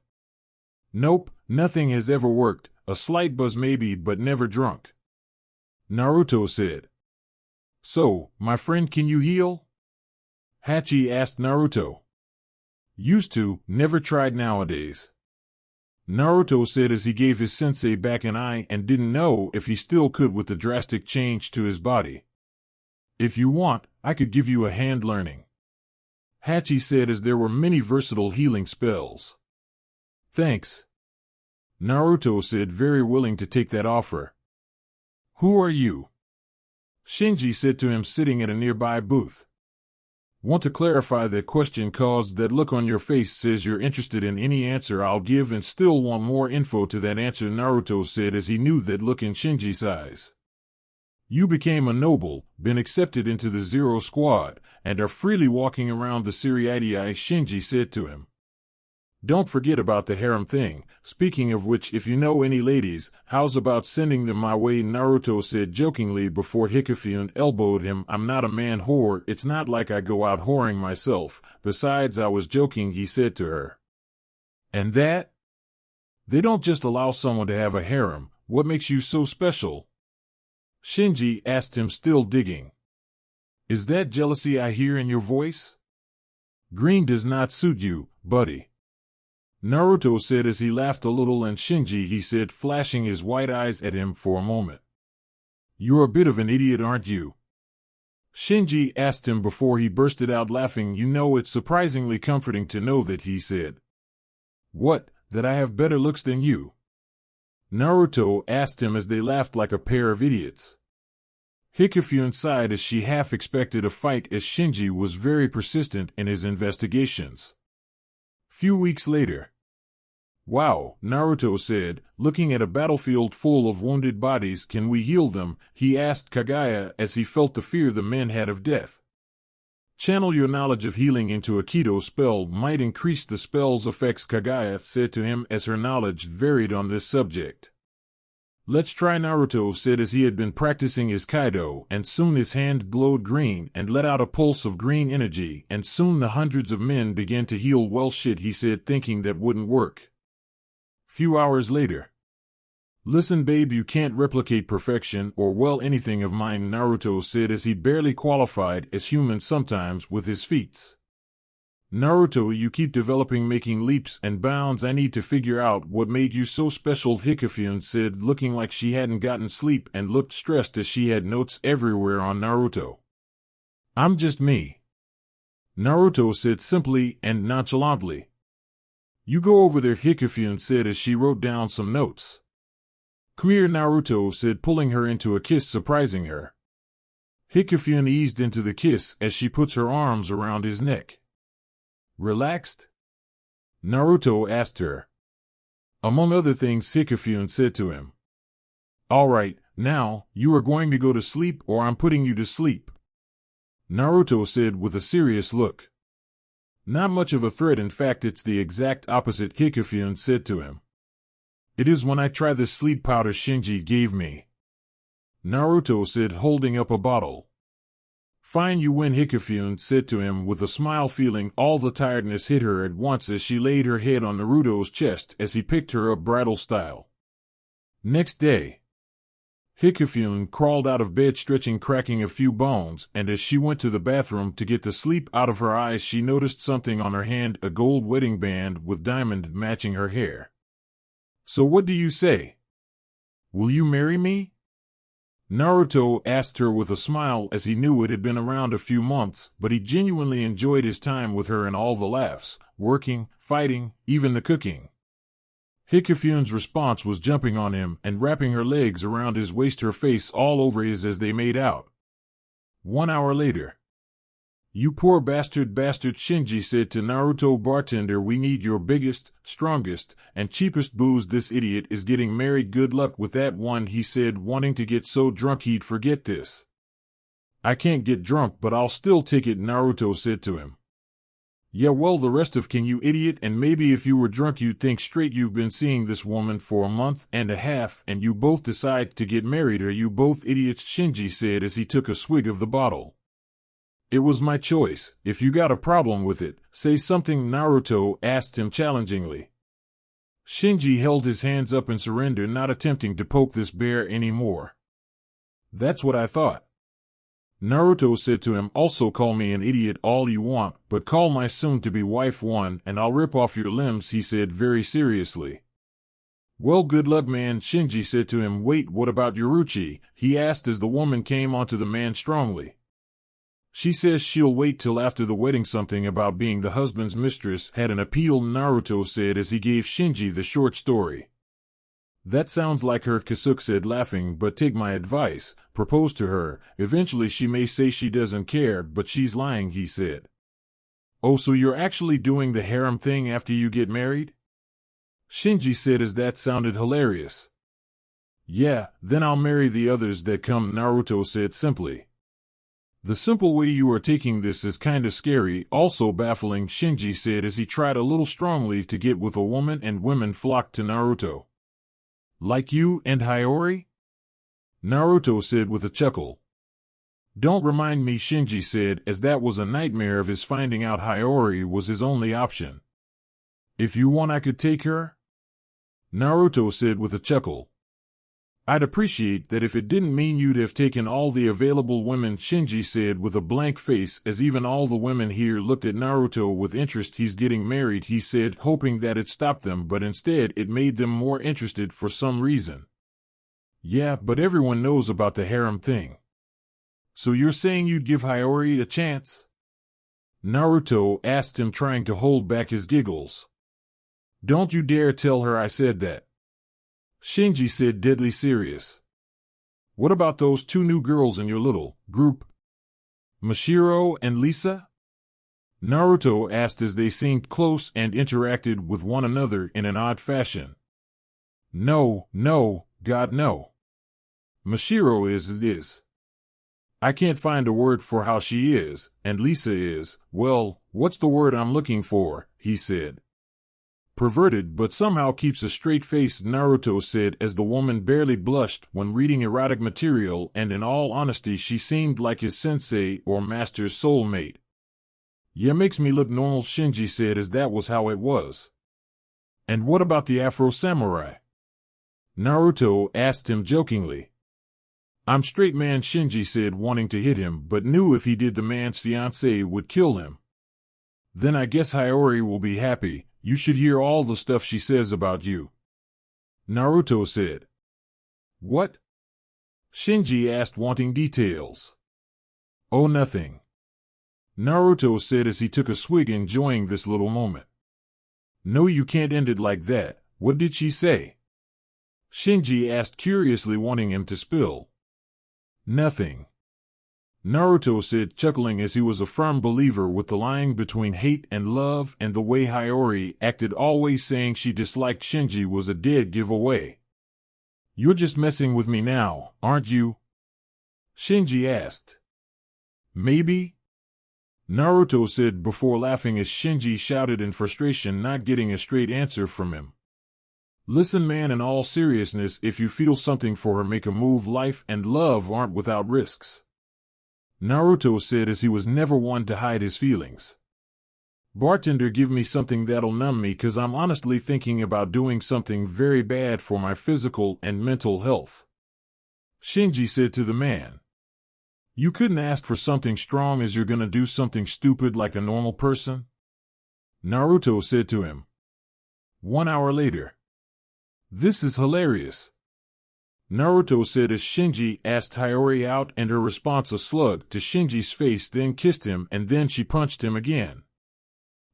Nope, nothing has ever worked, a slight buzz maybe, but never drunk. Naruto said. So, my friend, can you heal? Hachi asked Naruto. Used to, never tried nowadays. Naruto said as he gave his sensei back an eye and didn't know if he still could with the drastic change to his body. If you want, I could give you a hand learning. Hachi said as there were many versatile healing spells. Thanks. Naruto said, very willing to take that offer. Who are you? Shinji said to him, sitting at a nearby booth. Want to clarify that question cause that look on your face says you're interested in any answer I'll give and still want more info to that answer, Naruto said as he knew that look in Shinji's eyes. You became a noble, been accepted into the Zero Squad, and are freely walking around the Siriadii, Shinji said to him. Don't forget about the harem thing, speaking of which, if you know any ladies, how's about sending them my way, Naruto said jokingly before Hikifune elbowed him. I'm not a man whore, it's not like I go out whoring myself, besides I was joking, he said to her. And that? They don't just allow someone to have a harem, what makes you so special? Shinji asked him, still digging. Is that jealousy I hear in your voice? Green does not suit you, buddy. Naruto said as he laughed a little, and Shinji, he said, flashing his white eyes at him for a moment. You're a bit of an idiot, aren't you? Shinji asked him before he bursted out laughing. You know, it's surprisingly comforting to know that, he said. What, that I have better looks than you? Naruto asked him as they laughed like a pair of idiots. Hikifune sighed as she half expected a fight, as Shinji was very persistent in his investigations. Few weeks later. Wow, Naruto said, looking at a battlefield full of wounded bodies. Can we heal them? He asked Kagaya as he felt the fear the men had of death. Channel your knowledge of healing into a Kido spell might increase the spell's effects, Kagaya said to him as her knowledge varied on this subject. Let's try, Naruto said as he had been practicing his Kaido, and soon his hand glowed green and let out a pulse of green energy, and soon the hundreds of men began to heal. Well shit, he said, thinking that wouldn't work. Few hours later. Listen babe, you can't replicate perfection or well anything of mine, Naruto said as he barely qualified as human sometimes with his feats. Naruto, you keep developing, making leaps and bounds. I need to figure out what made you so special, Hikifune said, looking like she hadn't gotten sleep and looked stressed as she had notes everywhere on Naruto. I'm just me, Naruto said simply and nonchalantly. You go over there, Hikifune said as she wrote down some notes. Come here, Naruto said, pulling her into a kiss, surprising her. Hikifune eased into the kiss as she puts her arms around his neck. Relaxed? Naruto asked her. Among other things, Hikifune said to him. All right, now, you are going to go to sleep or I'm putting you to sleep, Naruto said with a serious look. Not much of a threat, in fact it's the exact opposite, Hikifune said to him. It is when I try the sleep powder Shinji gave me, Naruto said, holding up a bottle. Fine, you win, Hikifune said to him with a smile, feeling all the tiredness hit her at once as she laid her head on Naruto's chest as he picked her up bridal style. Next day, Hikifune crawled out of bed stretching, cracking a few bones, and as she went to the bathroom to get the sleep out of her eyes, she noticed something on her hand, a gold wedding band with diamond matching her hair. So what do you say? Will you marry me? Naruto asked her with a smile as he knew it had been around a few months, but he genuinely enjoyed his time with her and all the laughs, working, fighting, even the cooking. Hikifune's response was jumping on him and wrapping her legs around his waist, her face all over his as they made out. 1 hour later. You poor bastard, Shinji said to Naruto, bartender, we need your biggest, strongest, and cheapest booze. This idiot is getting married. Good luck with that one, he said, wanting to get so drunk he'd forget this. I can't get drunk, but I'll still take it, Naruto said to him. Yeah, well, the rest of can, you idiot, and maybe if you were drunk you'd think straight. You've been seeing this woman for a month and a half, and you both decide to get married. Are you both idiots? Shinji said as he took a swig of the bottle. It was my choice. If you got a problem with it, say something, Naruto asked him challengingly. Shinji held his hands up in surrender, not attempting to poke this bear anymore. That's what I thought. Naruto said to him, also call me an idiot all you want, but call my soon-to-be wife one and I'll rip off your limbs, he said very seriously. Well, good luck, man, Shinji said to him. Wait, what about Yoruchi? He asked as the woman came onto the man strongly. She says she'll wait till after the wedding. Something about being the husband's mistress had an appeal, Naruto said as he gave Shinji the short story. That sounds like her, Kasuke said, laughing, but take my advice, propose to her. Eventually she may say she doesn't care, but she's lying, he said. Oh, so you're actually doing the harem thing after you get married? Shinji said as that sounded hilarious. Yeah, then I'll marry the others that come, Naruto said simply. The simple way you are taking this is kinda scary, also baffling, Shinji said as he tried a little strongly to get with a woman, and women flocked to Naruto. Like you and Hiyori? Naruto said with a chuckle. Don't remind me, Shinji said, as that was a nightmare of his. Finding out Hiyori was his only option. If you want, I could take her? Naruto said with a chuckle. I'd appreciate that if it didn't mean you'd have taken all the available women, Shinji said with a blank face as even all the women here looked at Naruto with interest. He's getting married, he said, hoping that it stopped them, but instead it made them more interested for some reason. Yeah, but everyone knows about the harem thing. So you're saying you'd give Hiyori a chance? Naruto asked him, trying to hold back his giggles. Don't you dare tell her I said that, Shinji said, deadly serious. What about those 2 new girls in your little group? Mashiro and Lisa? Naruto asked as they seemed close and interacted with one another in an odd fashion. No, God no. Mashiro is. I can't find a word for how she is, and Lisa is, well, what's the word I'm looking for, he said. Perverted but somehow keeps a straight face, Naruto said as the woman barely blushed when reading erotic material, and in all honesty she seemed like his sensei or master's soulmate. Yeah, makes me look normal, Shinji said as that was how it was. And what about the Afro Samurai? Naruto asked him jokingly. I'm straight man, Shinji said, wanting to hit him, but knew if he did the man's fiancée would kill him. Then I guess Hiyori will be happy. You should hear all the stuff she says about you. Naruto said. What? Shinji asked, wanting details. Oh, nothing. Naruto said as he took a swig, enjoying this little moment. No, you can't end it like that. What did she say? Shinji asked curiously, wanting him to spill. Nothing. Naruto said, chuckling as he was a firm believer with the line between hate and love, and the way Hiyori acted, always saying she disliked Shinji, was a dead giveaway. You're just messing with me now, aren't you? Shinji asked. Maybe? Naruto said before laughing as Shinji shouted in frustration, not getting a straight answer from him. Listen man, in all seriousness, if you feel something for her, make a move. Life and love aren't without risks. Naruto said as he was never one to hide his feelings. Bartender, give me something that'll numb me, 'cause I'm honestly thinking about doing something very bad for my physical and mental health. Shinji said to the man. You couldn't ask for something strong as you're gonna do something stupid like a normal person? Naruto said to him. 1 hour later. This is hilarious. Naruto said as Shinji asked Hiyori out, and her response a slug to Shinji's face, then kissed him, and then she punched him again.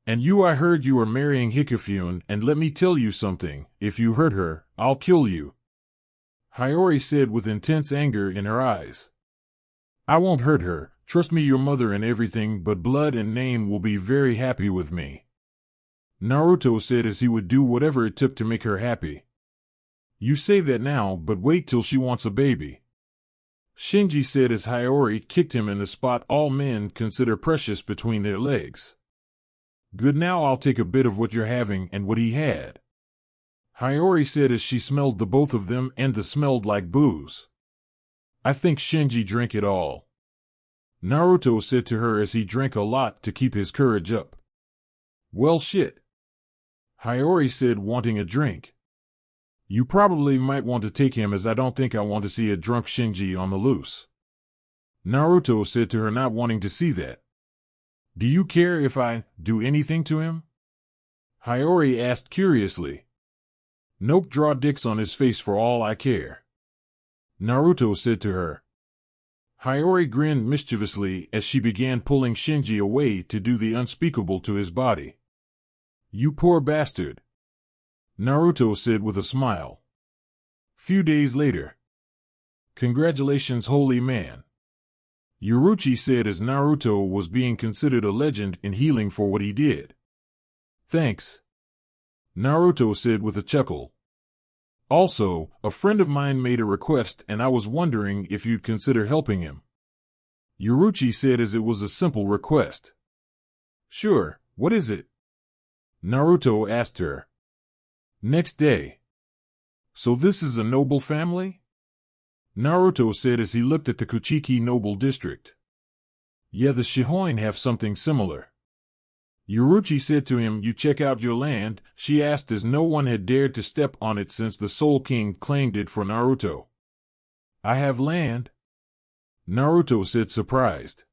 And I heard you were marrying Hikifune, and let me tell you something, if you hurt her, I'll kill you. Hiyori said with intense anger in her eyes. I won't hurt her, trust me, your mother and everything but blood and name will be very happy with me. Naruto said as he would do whatever it took to make her happy. You say that now, but wait till she wants a baby. Shinji said as Hiyori kicked him in the spot all men consider precious between their legs. Good, now I'll take a bit of what you're having and what he had. Hiyori said as she smelled the both of them, and the smelled like booze. I think Shinji drank it all. Naruto said to her as he drank a lot to keep his courage up. Well shit. Hiyori said, wanting a drink. You probably might want to take him, as I don't think I want to see a drunk Shinji on the loose. Naruto said to her, not wanting to see that. Do you care if I do anything to him? Hiyori asked curiously. Nope, draw dicks on his face for all I care. Naruto said to her. Hiyori grinned mischievously as she began pulling Shinji away to do the unspeakable to his body. You poor bastard. Naruto said with a smile. Few days later. Congratulations, holy man. Yoruichi said as Naruto was being considered a legend in healing for what he did. Thanks. Naruto said with a chuckle. Also, a friend of mine made a request and I was wondering if you'd consider helping him. Yoruichi said as it was a simple request. Sure, what is it? Naruto asked her. Next day. So this is a noble family? Naruto said as he looked at the Kuchiki noble district. Yeah, the Shihoin have something similar. Yoruichi said to him, you check out your land? She asked as no one had dared to step on it since the Soul King claimed it for Naruto. I have land? Naruto said, surprised.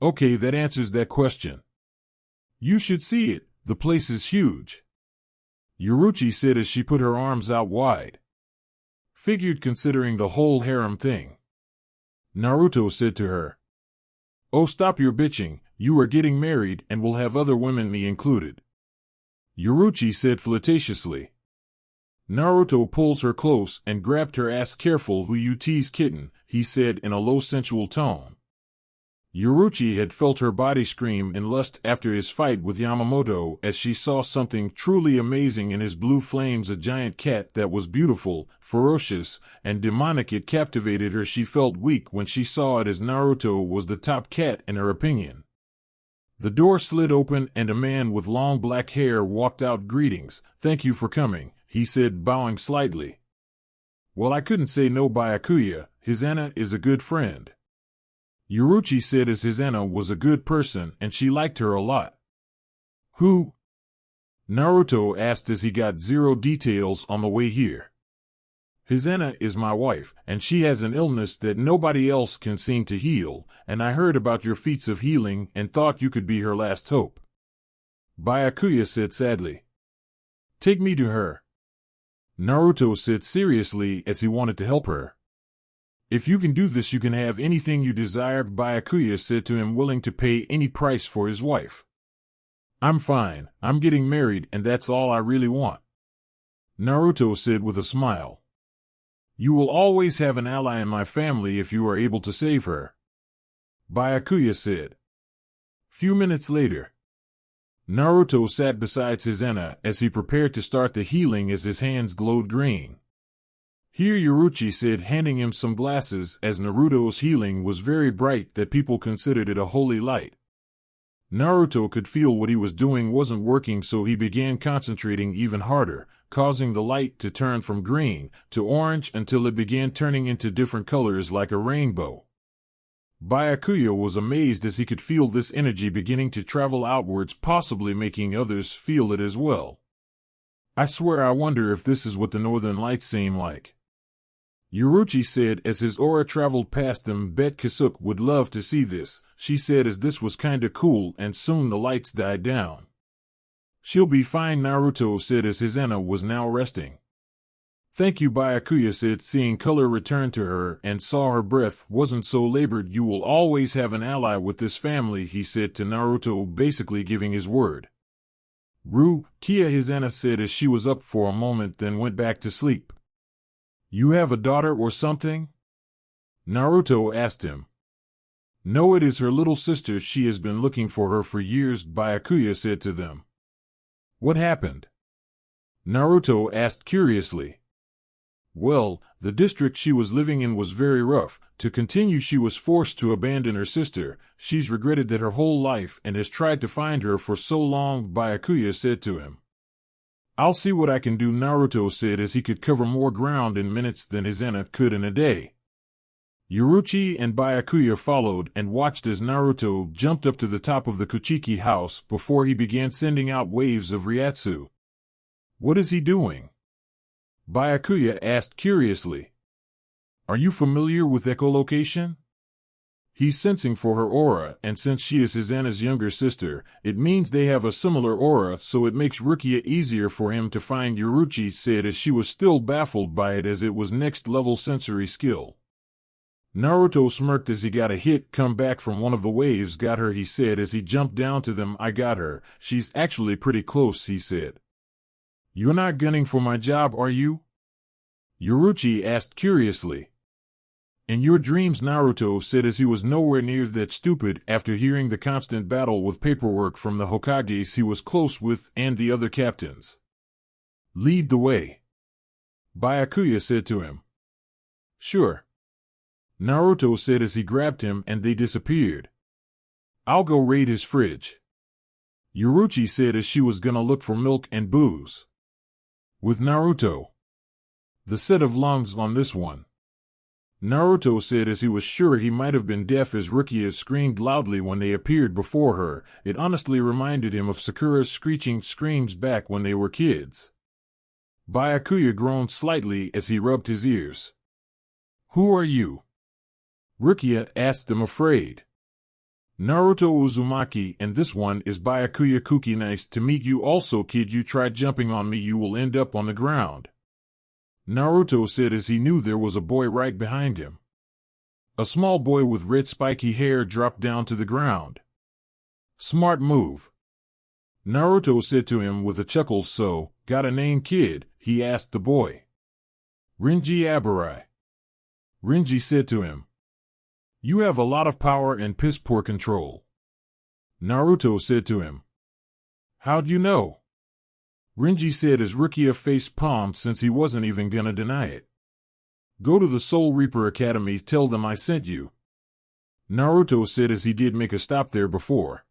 Okay, that answers that question. You should see it, the place is huge. Yoruichi said as she put her arms out wide. Figured considering the whole harem thing. Naruto said to her. Oh, stop your bitching, you are getting married and will have other women, me included. Yoruichi said flirtatiously. Naruto pulls her close and grabbed her ass. Careful who you tease, kitten, he said in a low sensual tone. Yoruchi had felt her body scream in lust after his fight with Yamamoto as she saw something truly amazing in his blue flames, a giant cat that was beautiful, ferocious, and demonic. It captivated her. She felt weak when she saw it as Naruto was the top cat in her opinion. The door slid open and a man with long black hair walked out. "Greetings, thank you for coming," he said, bowing slightly. "Well, I couldn't say no. Byakuya, Hisana is a good friend," Yoruchi said, as Hisana was a good person and she liked her a lot. "Who?" Naruto asked as he got zero details on the way here. "Hisana is my wife, and she has an illness that nobody else can seem to heal, and I heard about your feats of healing and thought you could be her last hope," Byakuya said sadly. "Take me to her," Naruto said seriously as he wanted to help her. "If you can do this, you can have anything you desire," Byakuya said to him, willing to pay any price for his wife. "I'm fine. I'm getting married and that's all I really want," Naruto said with a smile. "You will always have an ally in my family if you are able to save her," Byakuya said. Few minutes later, Naruto sat beside Hisana as he prepared to start the healing as his hands glowed green. "Here," Yoruchi said, handing him some glasses, as Naruto's healing was very bright that people considered it a holy light. Naruto could feel what he was doing wasn't working, so he began concentrating even harder, causing the light to turn from green to orange until it began turning into different colors like a rainbow. Byakuya was amazed as he could feel this energy beginning to travel outwards, possibly making others feel it as well. "I swear, I wonder if this is what the northern lights seem like," Yoruchi said as his aura traveled past them. "Bet Kasuke would love to see this," she said, as this was kinda cool, and soon the lights died down. "She'll be fine," Naruto said as Hisana was now resting. "Thank you," Byakuya said, seeing color return to her and saw her breath wasn't so labored. "You will always have an ally with this family," he said to Naruto, basically giving his word. "Kia," Hisana said as she was up for a moment, then went back to sleep. "You have a daughter or something?" Naruto asked him. "No, it is her little sister. She has been looking for her for years," Byakuya said to them. "What happened?" Naruto asked curiously. "Well, the district she was living in was very rough. To continue, she was forced to abandon her sister. She's regretted that her whole life and has tried to find her for so long," Byakuya said to him. "I'll see what I can do," Naruto said as he could cover more ground in minutes than Hisana could in a day. Yoruchi and Byakuya followed and watched as Naruto jumped up to the top of the Kuchiki house before he began sending out waves of Ryatsu. "What is he doing?" Byakuya asked curiously. "Are you familiar with echolocation?" "He's sensing for her aura, and since she is Hisana's younger sister, it means they have a similar aura, so it makes Rukia easier for him to find," Yoruchi said as she was still baffled by it, as it was next-level sensory skill. Naruto smirked as he got a hit come back from one of the waves. "Got her," he said as he jumped down to them. "I got her. She's actually pretty close," he said. "You're not gunning for my job, are you?" Yoruchi asked curiously. "In your dreams," Naruto said as he was nowhere near that stupid after hearing the constant battle with paperwork from the Hokages he was close with and the other captains. "Lead the way," Byakuya said to him. "Sure," Naruto said as he grabbed him and they disappeared. "I'll go raid his fridge," Yoruchi said as she was gonna look for milk and booze. "With Naruto. The set of lungs on this one," Naruto said as he was sure he might have been deaf as Rukia screamed loudly when they appeared before her. It honestly reminded him of Sakura's screeching screams back when they were kids. Byakuya groaned slightly as he rubbed his ears. "Who are you?" Rukia asked him, afraid. "Naruto Uzumaki, and this one is Byakuya Kuki. Nice to meet you also, kid. You try jumping on me, you will end up on the ground," Naruto said as he knew there was a boy right behind him. A small boy with red spiky hair dropped down to the ground. "Smart move," Naruto said to him with a chuckle. "So, got a name, kid?" he asked the boy. "Renji Abarai," Renji said to him. You have a lot of power and piss-poor control. Naruto said to him. How'd you know? Renji said as Rukia face-palmed since he wasn't even gonna deny it. Go to the Soul Reaper Academy, tell them I sent you. Naruto said as he did make a stop there before.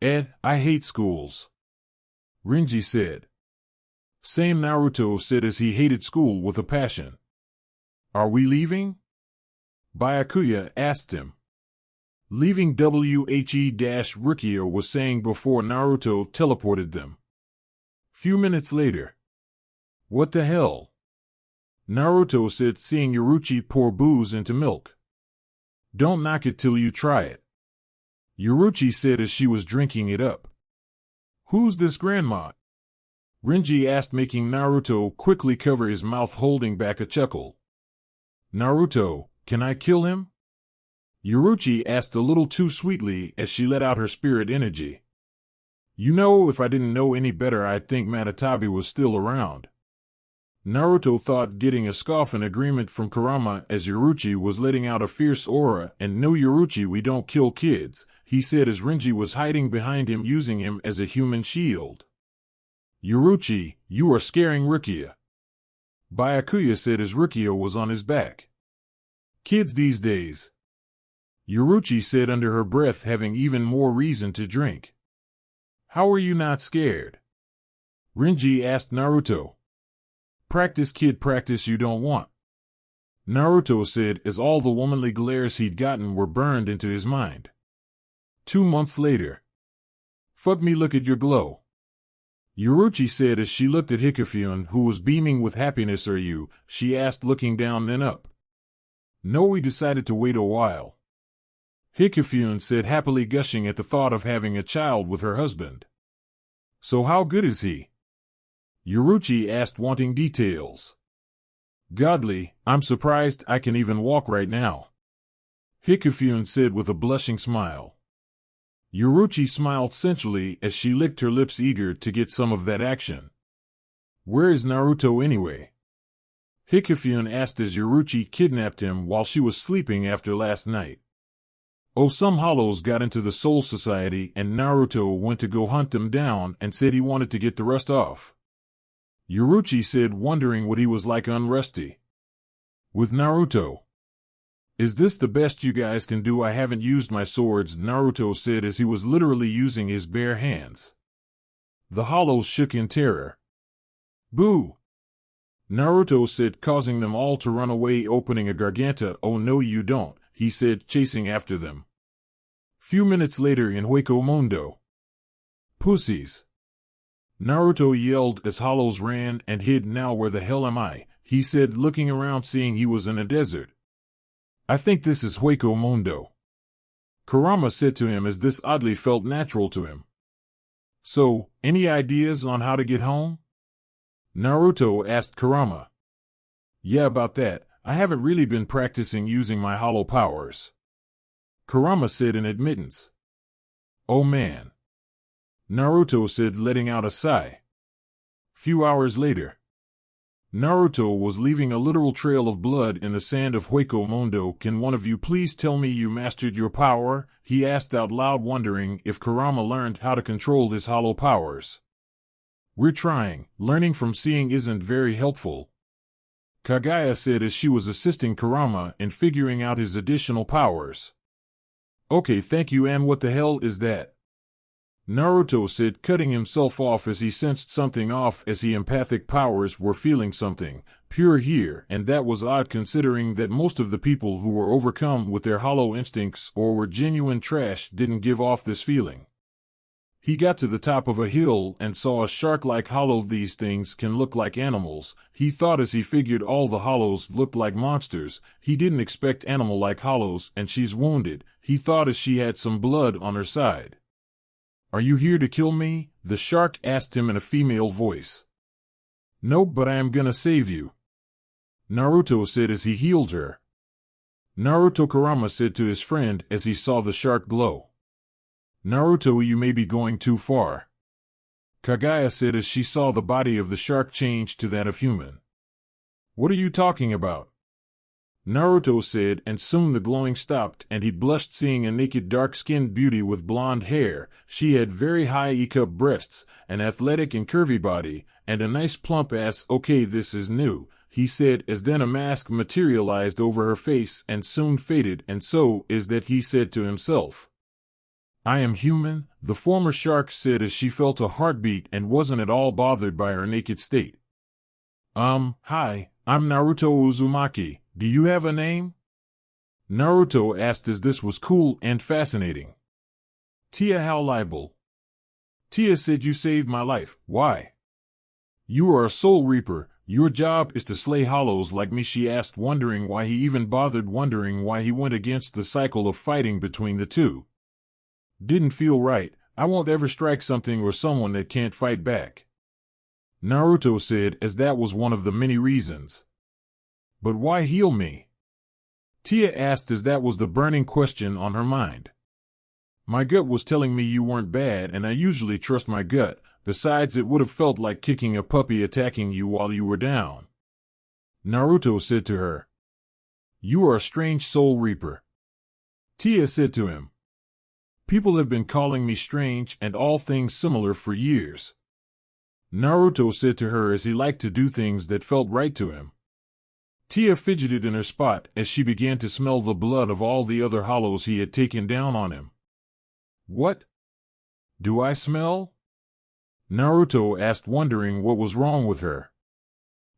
I hate schools. Renji said. Same, Naruto said as he hated school with a passion. Are we leaving? Byakuya asked him. Leaving Rukia was saying before Naruto teleported them. Few minutes later. What the hell? Naruto said, seeing Yoruichi pour booze into milk. Don't knock it till you try it. Yoruichi said as she was drinking it up. Who's this grandma? Renji asked, making Naruto quickly cover his mouth, holding back a chuckle. Naruto, can I kill him? Yoruichi asked a little too sweetly as she let out her spirit energy. You know, if I didn't know any better, I'd think Matatabi was still around. Naruto thought, getting a scoff in agreement from Kurama as Yoruichi was letting out a fierce aura, and no, Yoruichi, we don't kill kids, he said as Renji was hiding behind him, using him as a human shield. Yoruichi, you are scaring Rukia. Byakuya said as Rukia was on his back. Kids these days. Yoruichi said under her breath, having even more reason to drink. How are you not scared? Renji asked Naruto. Practice, kid, practice, you don't want. Naruto said as all the womanly glares he'd gotten were burned into his mind. 2 months later. Fuck me, look at your glow. Yoruichi said as she looked at Hikifune, who was beaming with happiness. Are you? She asked, looking down then up. No, we decided to wait a while. Hikifune said, happily gushing at the thought of having a child with her husband. So how good is he? Yoruichi asked, wanting details. Godly, I'm surprised I can even walk right now. Hikifune said with a blushing smile. Yoruichi smiled sensually as she licked her lips, eager to get some of that action. Where is Naruto anyway? Hikifune asked as Yoruichi kidnapped him while she was sleeping after last night. Oh, some hollows got into the Soul Society and Naruto went to go hunt them down and said he wanted to get the rust off. Yoruichi said, wondering what he was like on Rusty. With Naruto. Is this the best you guys can do? I haven't used my swords, Naruto said as he was literally using his bare hands. The hollows shook in terror. Boo! Naruto said, causing them all to run away, opening a garganta. Oh no, you don't, he said, chasing after them. Few minutes later in Hueco Mundo. Pussies! Naruto yelled as hollows ran and hid. Now where the hell am I? He said, looking around, seeing he was in a desert. I think this is Hueco Mundo. Kurama said to him as this oddly felt natural to him. So, any ideas on how to get home? Naruto asked Kurama. Yeah, about that. I haven't really been practicing using my hollow powers. Kurama said in admittance. Oh man. Naruto said, letting out a sigh. Few hours later. Naruto was leaving a literal trail of blood in the sand of Hueco Mundo. Can one of you please tell me you mastered your power? He asked out loud, wondering if Kurama learned how to control his hollow powers. We're trying. Learning from seeing isn't very helpful. Kagaya said as she was assisting Kurama in figuring out his additional powers. Okay, thank you. And what the hell is that? Naruto said, cutting himself off as he sensed something off, as his empathic powers were feeling something pure here, and that was odd considering that most of the people who were overcome with their hollow instincts or were genuine trash didn't give off this feeling. He got to the top of a hill and saw a shark-like hollow. These things can look like animals, he thought as he figured all the hollows looked like monsters. He didn't expect animal-like hollows, and she's wounded, he thought as she had some blood on her side. Are you here to kill me? The shark asked him in a female voice. No, but I am gonna save you. Naruto said as he healed her. Naruto, Kurama said to his friend as he saw the shark glow. Naruto, you may be going too far. Kagaya said as she saw the body of the shark change to that of human. What are you talking about? Naruto said, and soon the glowing stopped and he blushed, seeing a naked dark-skinned beauty with blonde hair. She had very high E-cup breasts, an athletic and curvy body, and a nice plump ass. Okay, this is new, he said, as then a mask materialized over her face and soon faded. And so is that, he said to himself. I am human, the former shark said as she felt a heartbeat and wasn't at all bothered by her naked state. Hi, I'm Naruto Uzumaki. Do you have a name? Naruto asked as this was cool and fascinating. Tia, how liable. Tia said, you saved my life. Why? You are a soul reaper. Your job is to slay hollows like me, she asked, wondering why he even bothered, wondering why he went against the cycle of fighting between the two. Didn't feel right. I won't ever strike something or someone that can't fight back. Naruto said, as that was one of the many reasons. But why heal me? Tia asked, as that was the burning question on her mind. My gut was telling me you weren't bad, and I usually trust my gut. Besides, it would have felt like kicking a puppy attacking you while you were down. Naruto said to her. You are a strange soul reaper. Tia said to him. People have been calling me strange and all things similar for years. Naruto said to her, as he liked to do things that felt right to him. Tia fidgeted in her spot as she began to smell the blood of all the other hollows he had taken down on him. What? Do I smell? Naruto asked, wondering what was wrong with her.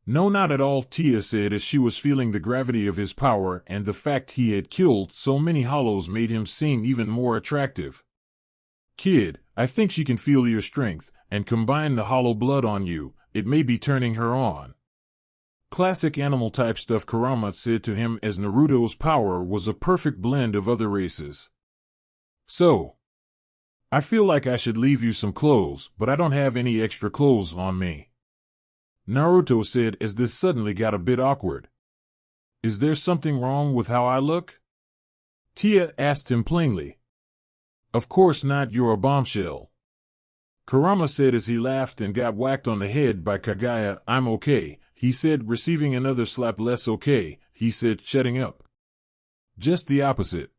No, not at all, Tia said, as she was feeling the gravity of his power, and the fact he had killed so many hollows made him seem even more attractive. Kid, I think she can feel your strength, and combine the hollow blood on you, it may be turning her on. Classic animal type stuff, Kurama said to him, as Naruto's power was a perfect blend of other races. So, I feel like I should leave you some clothes, but I don't have any extra clothes on me. Naruto said, as this suddenly got a bit awkward. Is there something wrong with how I look? Tia asked him plainly. Of course not, you're a bombshell. Kurama said as he laughed and got whacked on the head by Kagaya. I'm okay, he said, receiving another slap. Less okay, he said, shutting up. Just the opposite.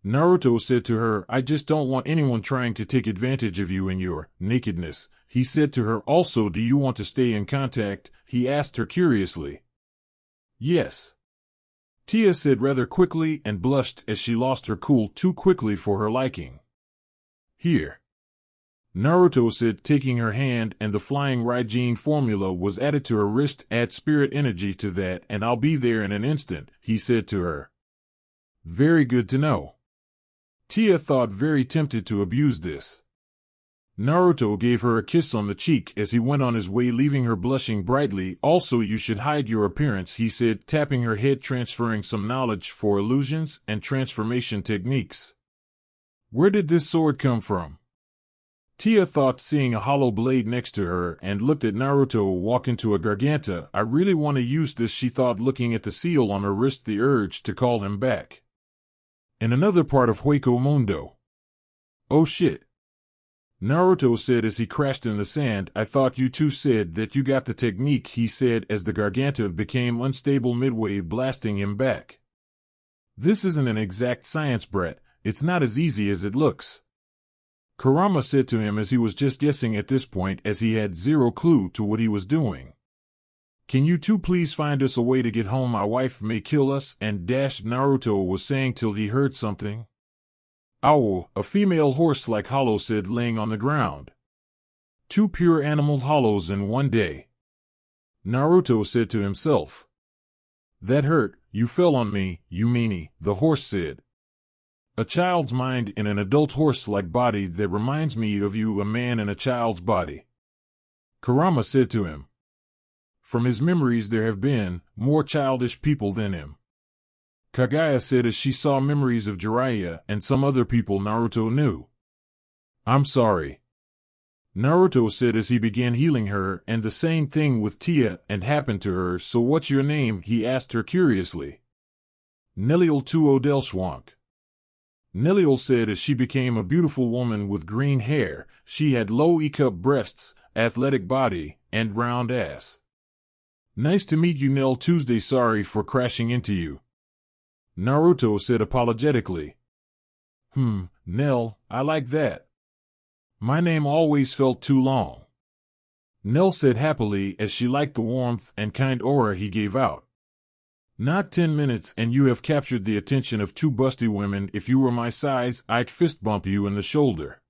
Naruto said to her, I just don't want anyone trying to take advantage of you in your nakedness, he said to her. Also, do you want to stay in contact? He asked her curiously. Yes. Tia said rather quickly and blushed as she lost her cool too quickly for her liking. Here. Naruto said, taking her hand, and the flying Raijin formula was added to her wrist. Add spirit energy to that and I'll be there in an instant, he said to her. Very good to know. Tia thought, very tempted to abuse this. Naruto gave her a kiss on the cheek as he went on his way, leaving her blushing brightly. Also, you should hide your appearance, he said, tapping her head, transferring some knowledge for illusions and transformation techniques. Where did this sword come from? Tia thought, seeing a hollow blade next to her, and looked at Naruto walk into a garganta. I really want to use this, she thought, looking at the seal on her wrist, the urge to call him back. In another part of Hueco Mundo. Oh shit. Naruto said as he crashed in the sand. I thought you two said that you got the technique, he said as the garganta became unstable midway, blasting him back. This isn't an exact science, Brett. It's not as easy as it looks. Kurama said to him as he was just guessing at this point, as he had zero clue to what he was doing. Can you two please find us a way to get home? My wife may kill us, and Naruto was saying till he heard something. Ow, a female horse-like hollow said, laying on the ground. 2 pure animal hollows in one day. Naruto said to himself. That hurt, you fell on me, you meanie, the horse said. A child's mind in an adult horse-like body, that reminds me of you, a man in a child's body. Kurama said to him. From his memories there have been more childish people than him. Kagaya said as she saw memories of Jiraiya and some other people Naruto knew. I'm sorry. Naruto said as he began healing her, and the same thing with Tia and happened to her. So what's your name? He asked her curiously. Neliel Tuo Delschwank. Neliel said as she became a beautiful woman with green hair. She had low E-cup breasts, athletic body, and round ass. Nice to meet you, Nell. Tuesday. Sorry for crashing into you, Naruto said apologetically. Nell, I like that. My name always felt too long, Nell said happily as she liked the warmth and kind aura he gave out. Not 10 minutes and you have captured the attention of two busty women. If you were my size, I'd fist bump you in the shoulder,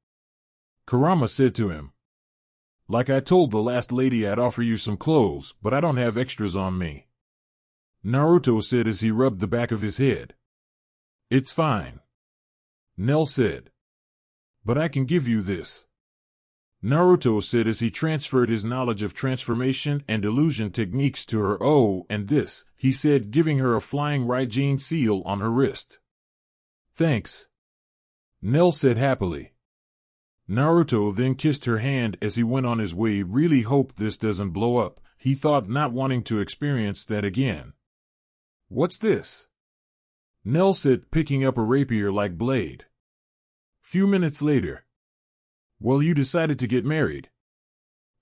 Kurama said to him. Like I told the last lady, I'd offer you some clothes, but I don't have extras on me, Naruto said as he rubbed the back of his head. It's fine, Nell said. But I can give you this, Naruto said as he transferred his knowledge of transformation and illusion techniques to her. Oh, and this, he said, giving her a flying Raijin seal on her wrist. Thanks, Nell said happily. Naruto then kissed her hand as he went on his way. Really hope this doesn't blow up, he thought, not wanting to experience that again. What's this? Nell said, picking up a rapier-like blade. Few minutes later. Well, you decided to get married,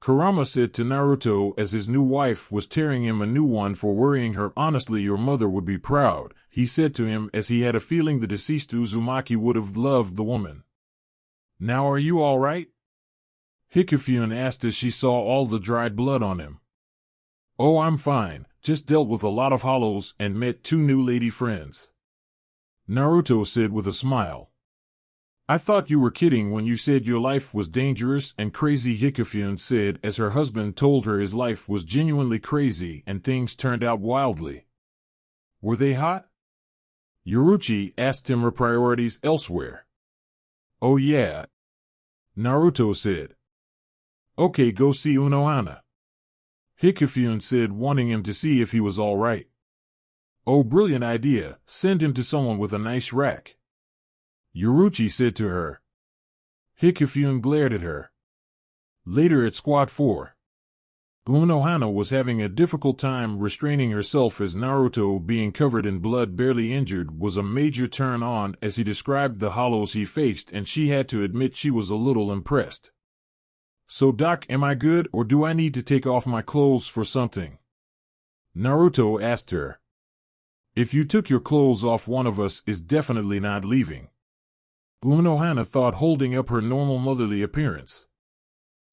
Kurama said to Naruto as his new wife was tearing him a new one for worrying her. Honestly, your mother would be proud, he said to him as he had a feeling the deceased Uzumaki would have loved the woman. Now are you all right? Hikifune asked as she saw all the dried blood on him. Oh, I'm fine, just dealt with a lot of hollows and met two new lady friends, Naruto said with a smile. I thought you were kidding when you said your life was dangerous and crazy, Hikifune said as her husband told her his life was genuinely crazy and things turned out wildly. Were they hot? Yoruichi asked him her priorities elsewhere. Oh yeah, Naruto said. Okay, go see Unohana, Hikifune said, wanting him to see if he was all right. Oh, brilliant idea, send him to someone with a nice rack, Yoruichi said to her. Hikifune glared at her. Later at Squad 4. Unohana was having a difficult time restraining herself as Naruto, being covered in blood, barely injured, was a major turn on as he described the hollows he faced, and she had to admit she was a little impressed. So Doc, am I good or do I need to take off my clothes for something? Naruto asked her. If you took your clothes off, one of us is definitely not leaving, Unohana thought, holding up her normal motherly appearance.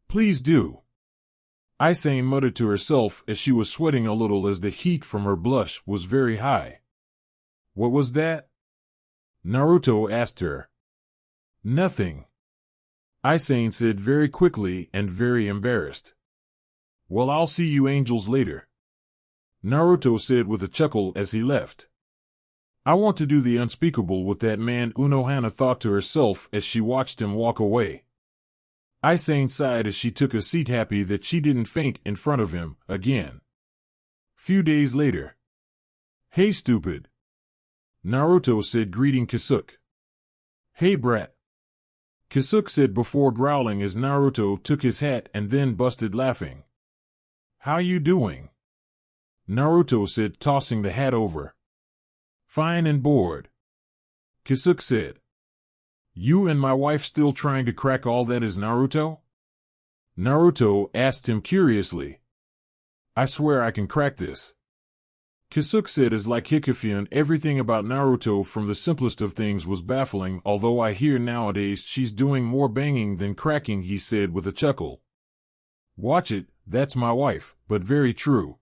Please do, Isane muttered to herself as she was sweating a little as the heat from her blush was very high. What was that? Naruto asked her. Nothing, Isane said very quickly and very embarrassed. Well, I'll see you angels later, Naruto said with a chuckle as he left. I want to do the unspeakable with that man, Unohana thought to herself as she watched him walk away. Isane sighed as she took a seat, happy that she didn't faint in front of him again. Few days later. Hey stupid, Naruto said, greeting Kisuke. Hey brat, Kisuke said before growling as Naruto took his hat and then busted laughing. How you doing? Naruto said, tossing the hat over. Fine and bored, Kisuke said. You and my wife still trying to crack all that, is Naruto? Naruto asked him curiously. I swear I can crack this, Kisuke said as, like Hikifune, everything about Naruto from the simplest of things was baffling, although I hear nowadays she's doing more banging than cracking, he said with a chuckle. Watch it, that's my wife, but very true.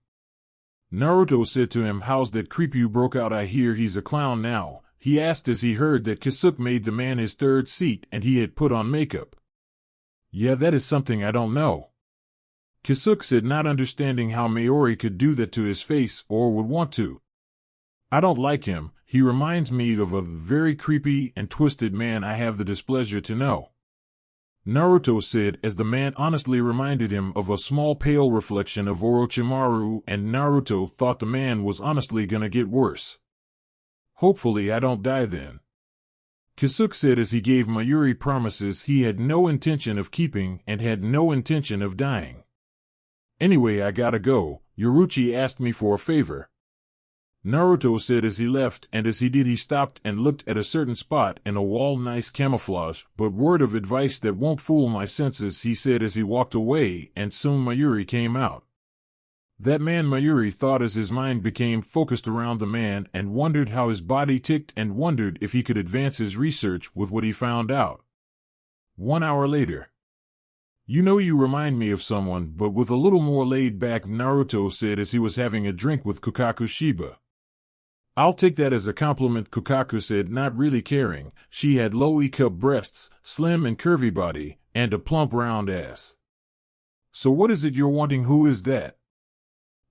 Naruto said to him, how's that creep you broke out? I hear he's a clown now, he asked as he heard that Kisuke made the man his third seat and he had put on makeup. Yeah, that is something I don't know, Kisuke said, not understanding how Mayuri could do that to his face or would want to. I don't like him, he reminds me of a very creepy and twisted man I have the displeasure to know, Naruto said as the man honestly reminded him of a small pale reflection of Orochimaru, and Naruto thought the man was honestly gonna get worse. Hopefully I don't die then, Kisuke said as he gave Mayuri promises he had no intention of keeping and had no intention of dying. Anyway, I gotta go, Yoruichi asked me for a favor, Naruto said as he left, and as he did he stopped and looked at a certain spot in a wall. Nice camouflage, but word of advice that won't fool my senses, he said as he walked away, and soon Mayuri came out. That man Mayuri thought as his mind became focused around the man and wondered how his body ticked and wondered if he could advance his research with what he found out. 1 hour later. You know, you remind me of someone, but with a little more laid back, Naruto said as he was having a drink with Kukaku Shiba. I'll take that as a compliment, Kukaku said, not really caring. She had low E-cup breasts, slim and curvy body, and a plump round ass. So what is it you're wanting? Who is that?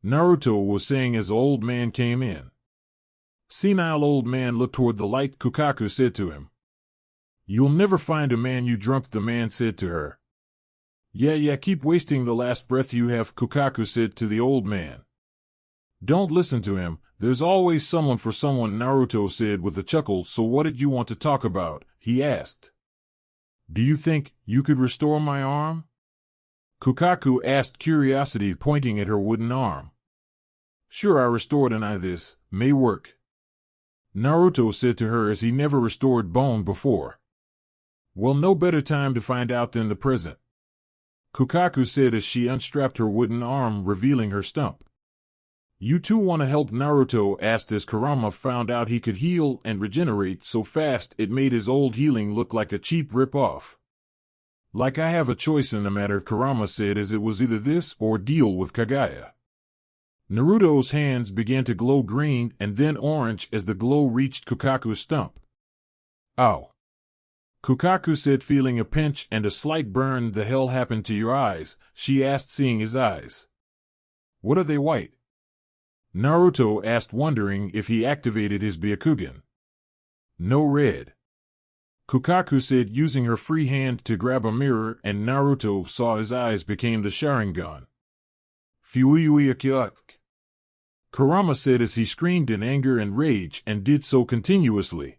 Naruto was saying as the old man came in. Senile old man looked toward the light, Kukaku said to him. You'll never find a man, you drunk, the man said to her. Yeah, keep wasting the last breath you have, Kukaku said to the old man. Don't listen to him, there's always someone for someone, Naruto said with a chuckle. So what did you want to talk about? He asked. Do you think you could restore my arm? Kukaku asked, curiosity pointing at her wooden arm. Sure, I restored an eye, this may work. Naruto said to her as he never restored bone before. Well, no better time to find out than the present. Kukaku said as she unstrapped her wooden arm, revealing her stump. You two want to help? Naruto asked as Kurama found out he could heal and regenerate so fast it made his old healing look like a cheap rip-off. Like I have a choice in the matter, Kurama said as it was either this or deal with Kagaya. Naruto's hands began to glow green and then orange as the glow reached Kukaku's stump. Ow! Kukaku said, feeling a pinch and a slight burn. The hell happened to your eyes? She asked, seeing his eyes. What are they, white? Naruto asked, wondering if he activated his Byakugan. No, red. Kukaku said, using her free hand to grab a mirror, and Naruto saw his eyes became the Sharingan. Fuiyuiakyuk. Kurama said as he screamed in anger and rage and did so continuously.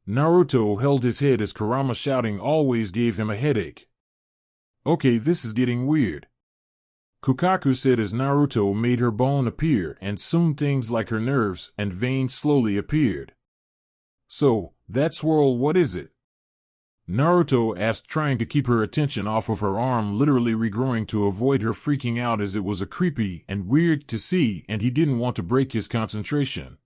Naruto held his head as Kurama shouting always gave him a headache. Okay, this is getting weird. Kukaku said as Naruto made her bone appear and soon things like her nerves and veins slowly appeared. So, that swirl, what is it? Naruto asked, trying to keep her attention off of her arm literally regrowing to avoid her freaking out as it was a creepy and weird to see and he didn't want to break his concentration.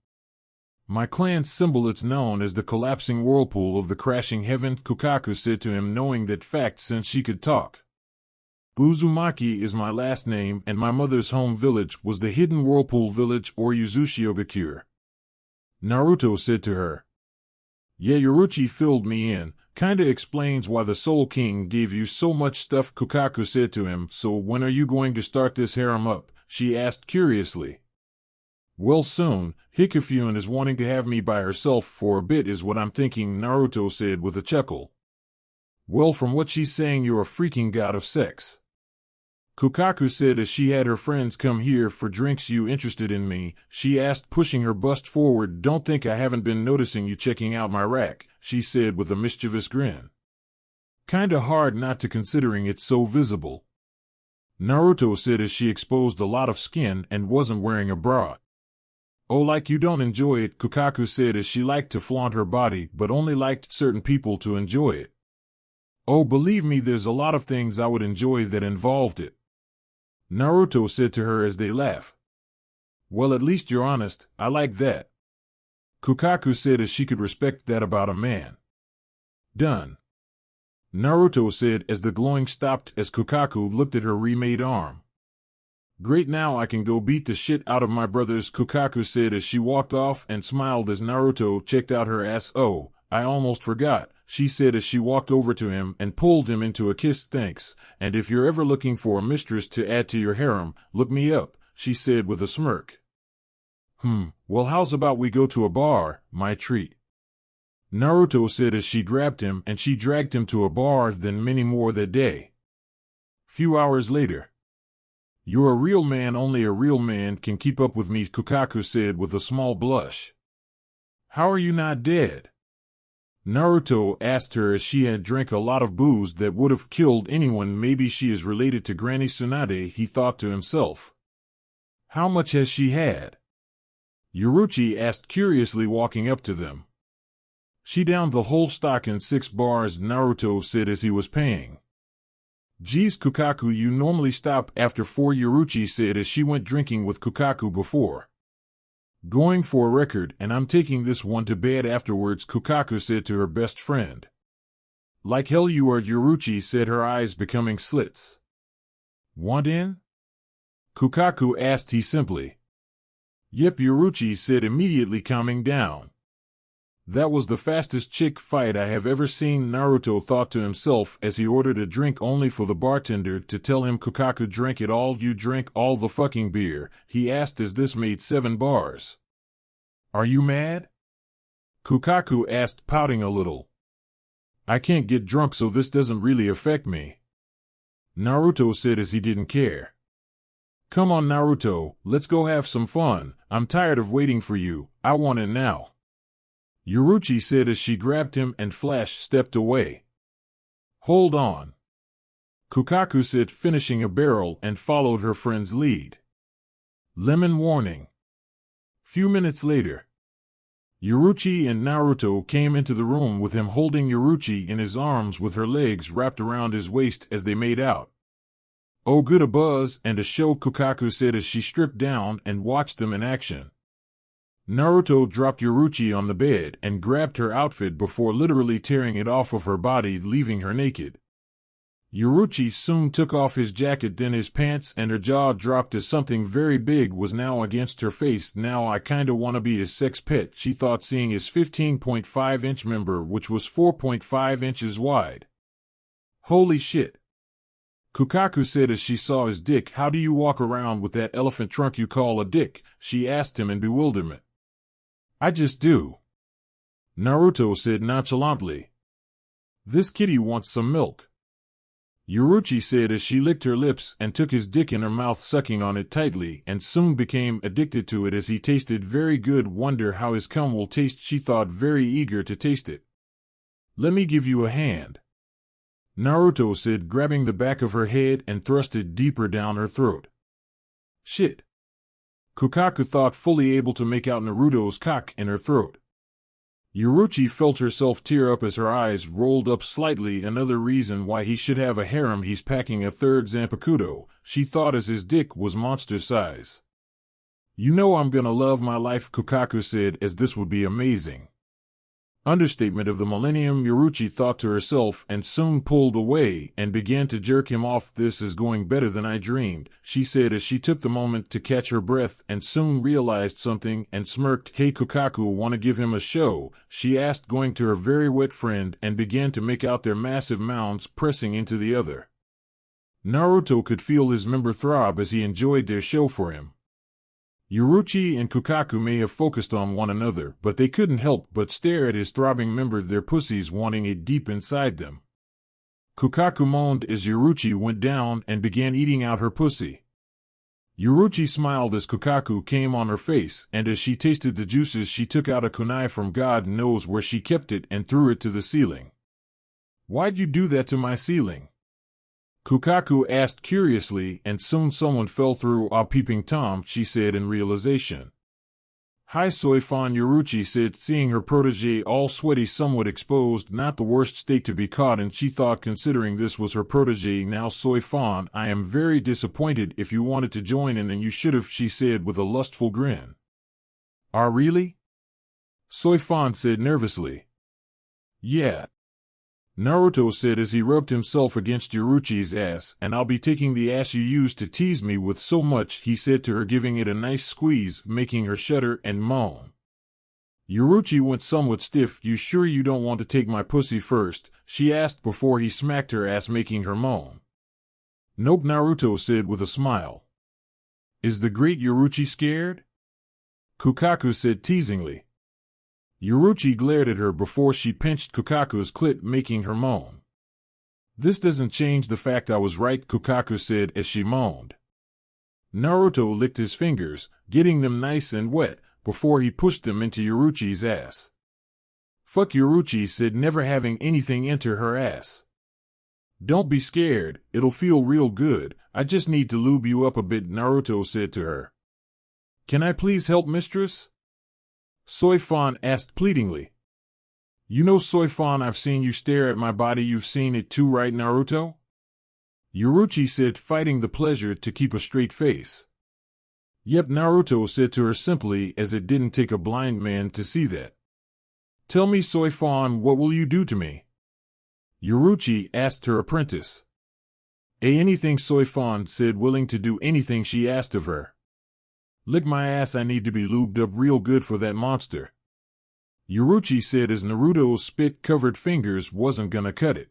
My clan's symbol, it's known as the collapsing whirlpool of the crashing heaven, Kukaku said to him, knowing that fact since she could talk. Uzumaki is my last name and my mother's home village was the hidden whirlpool village or Yuzushiyogakure. Naruto said to her. Yeah, Yoruchi filled me in, kinda explains why the Soul King gave you so much stuff, Kukaku said to him. So when are you going to start this harem up? She asked curiously. Well, soon. Hikifune is wanting to have me by herself for a bit is what I'm thinking, Naruto said with a chuckle. Well, from what she's saying, you're a freaking god of sex. Kukaku said as she had her friends come here for drinks. You interested in me? She asked, pushing her bust forward. Don't think I haven't been noticing you checking out my rack, she said with a mischievous grin. Kinda hard not to, considering it's so visible. Naruto said as she exposed a lot of skin and wasn't wearing a bra. Oh, like you don't enjoy it, Kukaku said as she liked to flaunt her body but only liked certain people to enjoy it. Oh, believe me, there's a lot of things I would enjoy that involved it. Naruto said to her as they laughed. Well, at least you're honest, I like that. Kukaku said as she could respect that about a man. Done. Naruto said as the glowing stopped as Kukaku looked at her remade arm. Great, now I can go beat the shit out of my brothers, Kukaku said as she walked off and smiled as Naruto checked out her ass. Oh, I almost forgot, she said as she walked over to him and pulled him into a kiss. Thanks, and if you're ever looking for a mistress to add to your harem, look me up, she said with a smirk. Well, how's about we go to a bar, my treat? Naruto said as she grabbed him and she dragged him to a bar, then many more that day. Few hours later. You're a real man, only a real man can keep up with me, Kukaku said with a small blush. How are you not dead? Naruto asked her as she had drank a lot of booze that would have killed anyone. Maybe she is related to Granny Tsunade, he thought to himself. How much has she had? Yoruchi asked curiously, walking up to them. She downed the whole stock in 6 bars, Naruto said as he was paying. Geez Kukaku, you normally stop after 4, Yoruchi said as she went drinking with Kukaku before. Going for a record, and I'm taking this one to bed afterwards, Kukaku said to her best friend. Like hell you are, Yoruchi said, her eyes becoming slits. Want in? Kukaku asked he simply. Yep, Yoruchi said, immediately calming down. That was the fastest chick fight I have ever seen, Naruto thought to himself as he ordered a drink only for the bartender to tell him Kukaku drank it all. You drank all the fucking beer, he asked as this made 7 bars. Are you mad? Kukaku asked, pouting a little. I can't get drunk, so this doesn't really affect me. Naruto said as he didn't care. Come on, Naruto, let's go have some fun. I'm tired of waiting for you. I want it now. Yoruchi said as she grabbed him and Flash stepped away. Hold on. Kukaku said, finishing a barrel, and followed her friend's lead. Lemon warning. Few minutes later, Yoruchi and Naruto came into the room with him holding Yoruchi in his arms with her legs wrapped around his waist as they made out. Oh, good, a buzz and a show, Kukaku said as she stripped down and watched them in action. Naruto dropped Yoruchi on the bed and grabbed her outfit before literally tearing it off of her body, leaving her naked. Yoruchi soon took off his jacket, then his pants, and her jaw dropped as something very big was now against her face. Now I kinda wanna be his sex pet, she thought, seeing his 15.5-inch member, which was 4.5 inches wide. Holy shit. Kukaku said as she saw his dick. How do you walk around with that elephant trunk you call a dick? She asked him in bewilderment. I just do. Naruto said nonchalantly. This kitty wants some milk. Yoruchi said as she licked her lips and took his dick in her mouth, sucking on it tightly, and soon became addicted to it as he tasted very good. Wonder how his cum will taste, she thought, very eager to taste it. Let me give you a hand. Naruto said, grabbing the back of her head and thrust it deeper down her throat. Shit. Kukaku thought, fully able to make out Naruto's cock in her throat. Yoruchi felt herself tear up as her eyes rolled up slightly. Another reason why he should have a harem, he's packing a 3rd Zanpakuto, she thought as his dick was monster size. You know I'm gonna love my life, Kukaku said as this would be amazing. Understatement of the millennium, Yoruchi thought to herself, and soon pulled away and began to jerk him off. This is going better than I dreamed, she said as she took the moment to catch her breath and soon realized something and smirked. Hey Kukaku, wanna give him a show? She asked, going to her very wet friend, and began to make out their massive mounds pressing into the other. Naruto could feel his member throb as he enjoyed their show for him. Yoruchi and Kukaku may have focused on one another, but they couldn't help but stare at his throbbing member, their pussies wanting it deep inside them. Kukaku moaned as Yoruchi went down and began eating out her pussy. Yoruchi smiled as Kukaku came on her face, and as she tasted the juices she took out a kunai from God knows where she kept it and threw it to the ceiling. Why'd you do that to my ceiling? Kukaku asked curiously, and soon someone fell through. Ah, peeping Tom, she said in realization. Hi Soifan, Yoruchi said, seeing her protege all sweaty, somewhat exposed. Not the worst state to be caught in, she thought, considering this was her protege. Now Soifan, I am very disappointed. If you wanted to join in then you should have, she said with a lustful grin. Ah, really? Soifan said nervously. Yeah. Naruto said as he rubbed himself against Yoruchi's ass, and I'll be taking the ass you used to tease me with so much, he said to her, giving it a nice squeeze, making her shudder and moan. Yoruchi went somewhat stiff. You sure you don't want to take my pussy first? She asked before he smacked her ass, making her moan. Nope, Naruto said with a smile. Is the great Yoruchi scared? Kukaku said teasingly. Yoruchi glared at her before she pinched Kukaku's clit, making her moan. This doesn't change the fact I was right, Kukaku said as she moaned. Naruto licked his fingers, getting them nice and wet, before he pushed them into Yoruchi's ass. Fuck, Yoruchi said, never having anything enter her ass. Don't be scared, it'll feel real good, I just need to lube you up a bit, Naruto said to her. Can I please help, mistress? Soifan asked pleadingly. You know, Soifan, I've seen you stare at my body. You've seen it too, right, Naruto? Yoruchi said, fighting the pleasure to keep a straight face. Yep, Naruto said to her simply, as it didn't take a blind man to see that. Tell me, Soifan, what will you do to me? Yoruchi asked her apprentice. Anything, Soifan said, willing to do anything she asked of her. Lick my ass, I need to be lubed up real good for that monster. Yoruchi said as Naruto's spit-covered fingers wasn't gonna cut it.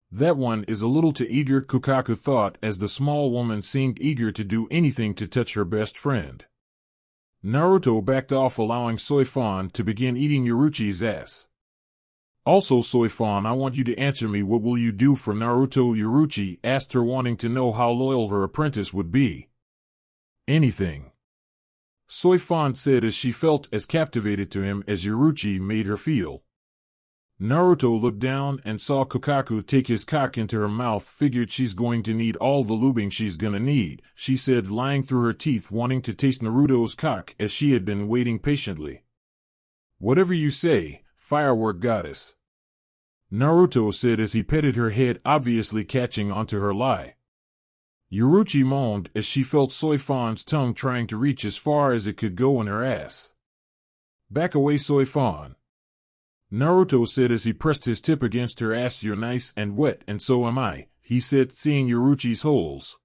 That one is a little too eager, Kukaku thought, as the small woman seemed eager to do anything to touch her best friend. Naruto backed off, allowing Soifan to begin eating Yoruchi's ass. Also, Soifan, I want you to answer me, what will you do for Naruto? Yoruchi asked her, wanting to know how loyal her apprentice would be. Anything. Soifan said as she felt as captivated to him as Yoruchi made her feel. Naruto looked down and saw Kukaku take his cock into her mouth. Figured she's going to need all the lubing she's gonna need, she said, lying through her teeth, wanting to taste Naruto's cock as she had been waiting patiently. Whatever you say, firework goddess. Naruto said as he petted her head, obviously catching onto her lie. Yoruchi moaned as she felt Soifan's tongue trying to reach as far as it could go in her ass. Back away, Soifan. Naruto said as he pressed his tip against her ass. You're nice and wet, and so am I, he said, seeing Yoruchi's holes.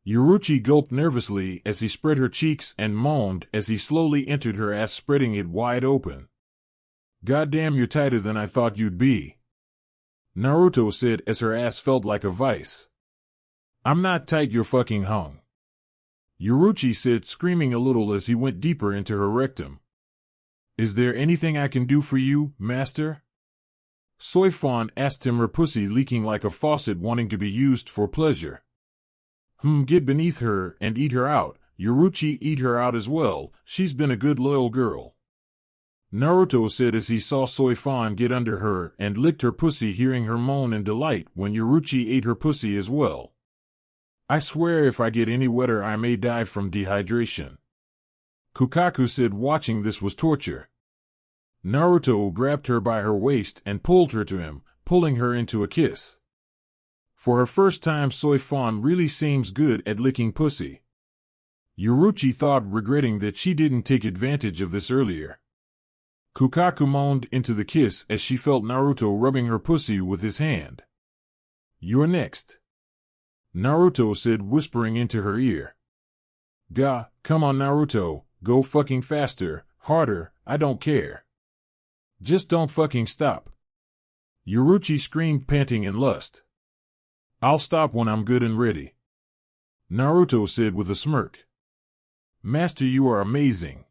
Yoruchi gulped nervously as he spread her cheeks and moaned as he slowly entered her ass, spreading it wide open. Goddamn, you're tighter than I thought you'd be, Naruto said as her ass felt like a vice. I'm not tight, you're fucking hung, Yoruchi said, screaming a little as he went deeper into her rectum. Is there anything I can do for you, master? Soifan asked him, her pussy leaking like a faucet, wanting to be used for pleasure. Get beneath her and eat her out, Yoruchi. Eat her out as well, she's been a good loyal girl, Naruto said as he saw Soifan get under her and licked her pussy, hearing her moan in delight when Yoruchi ate her pussy as well. I swear if I get any wetter I may die from dehydration, Kukaku said, watching this was torture. Naruto grabbed her by her waist and pulled her to him, pulling her into a kiss. For her first time, Soifan really seems good at licking pussy, Yoruchi thought, regretting that she didn't take advantage of this earlier. Kukaku moaned into the kiss as she felt Naruto rubbing her pussy with his hand. You're next, Naruto said, whispering into her ear. Come on, Naruto, go fucking faster, harder, I don't care. Just don't fucking stop, Yoruchi screamed, panting in lust. I'll stop when I'm good and ready, Naruto said with a smirk. Master, you are amazing,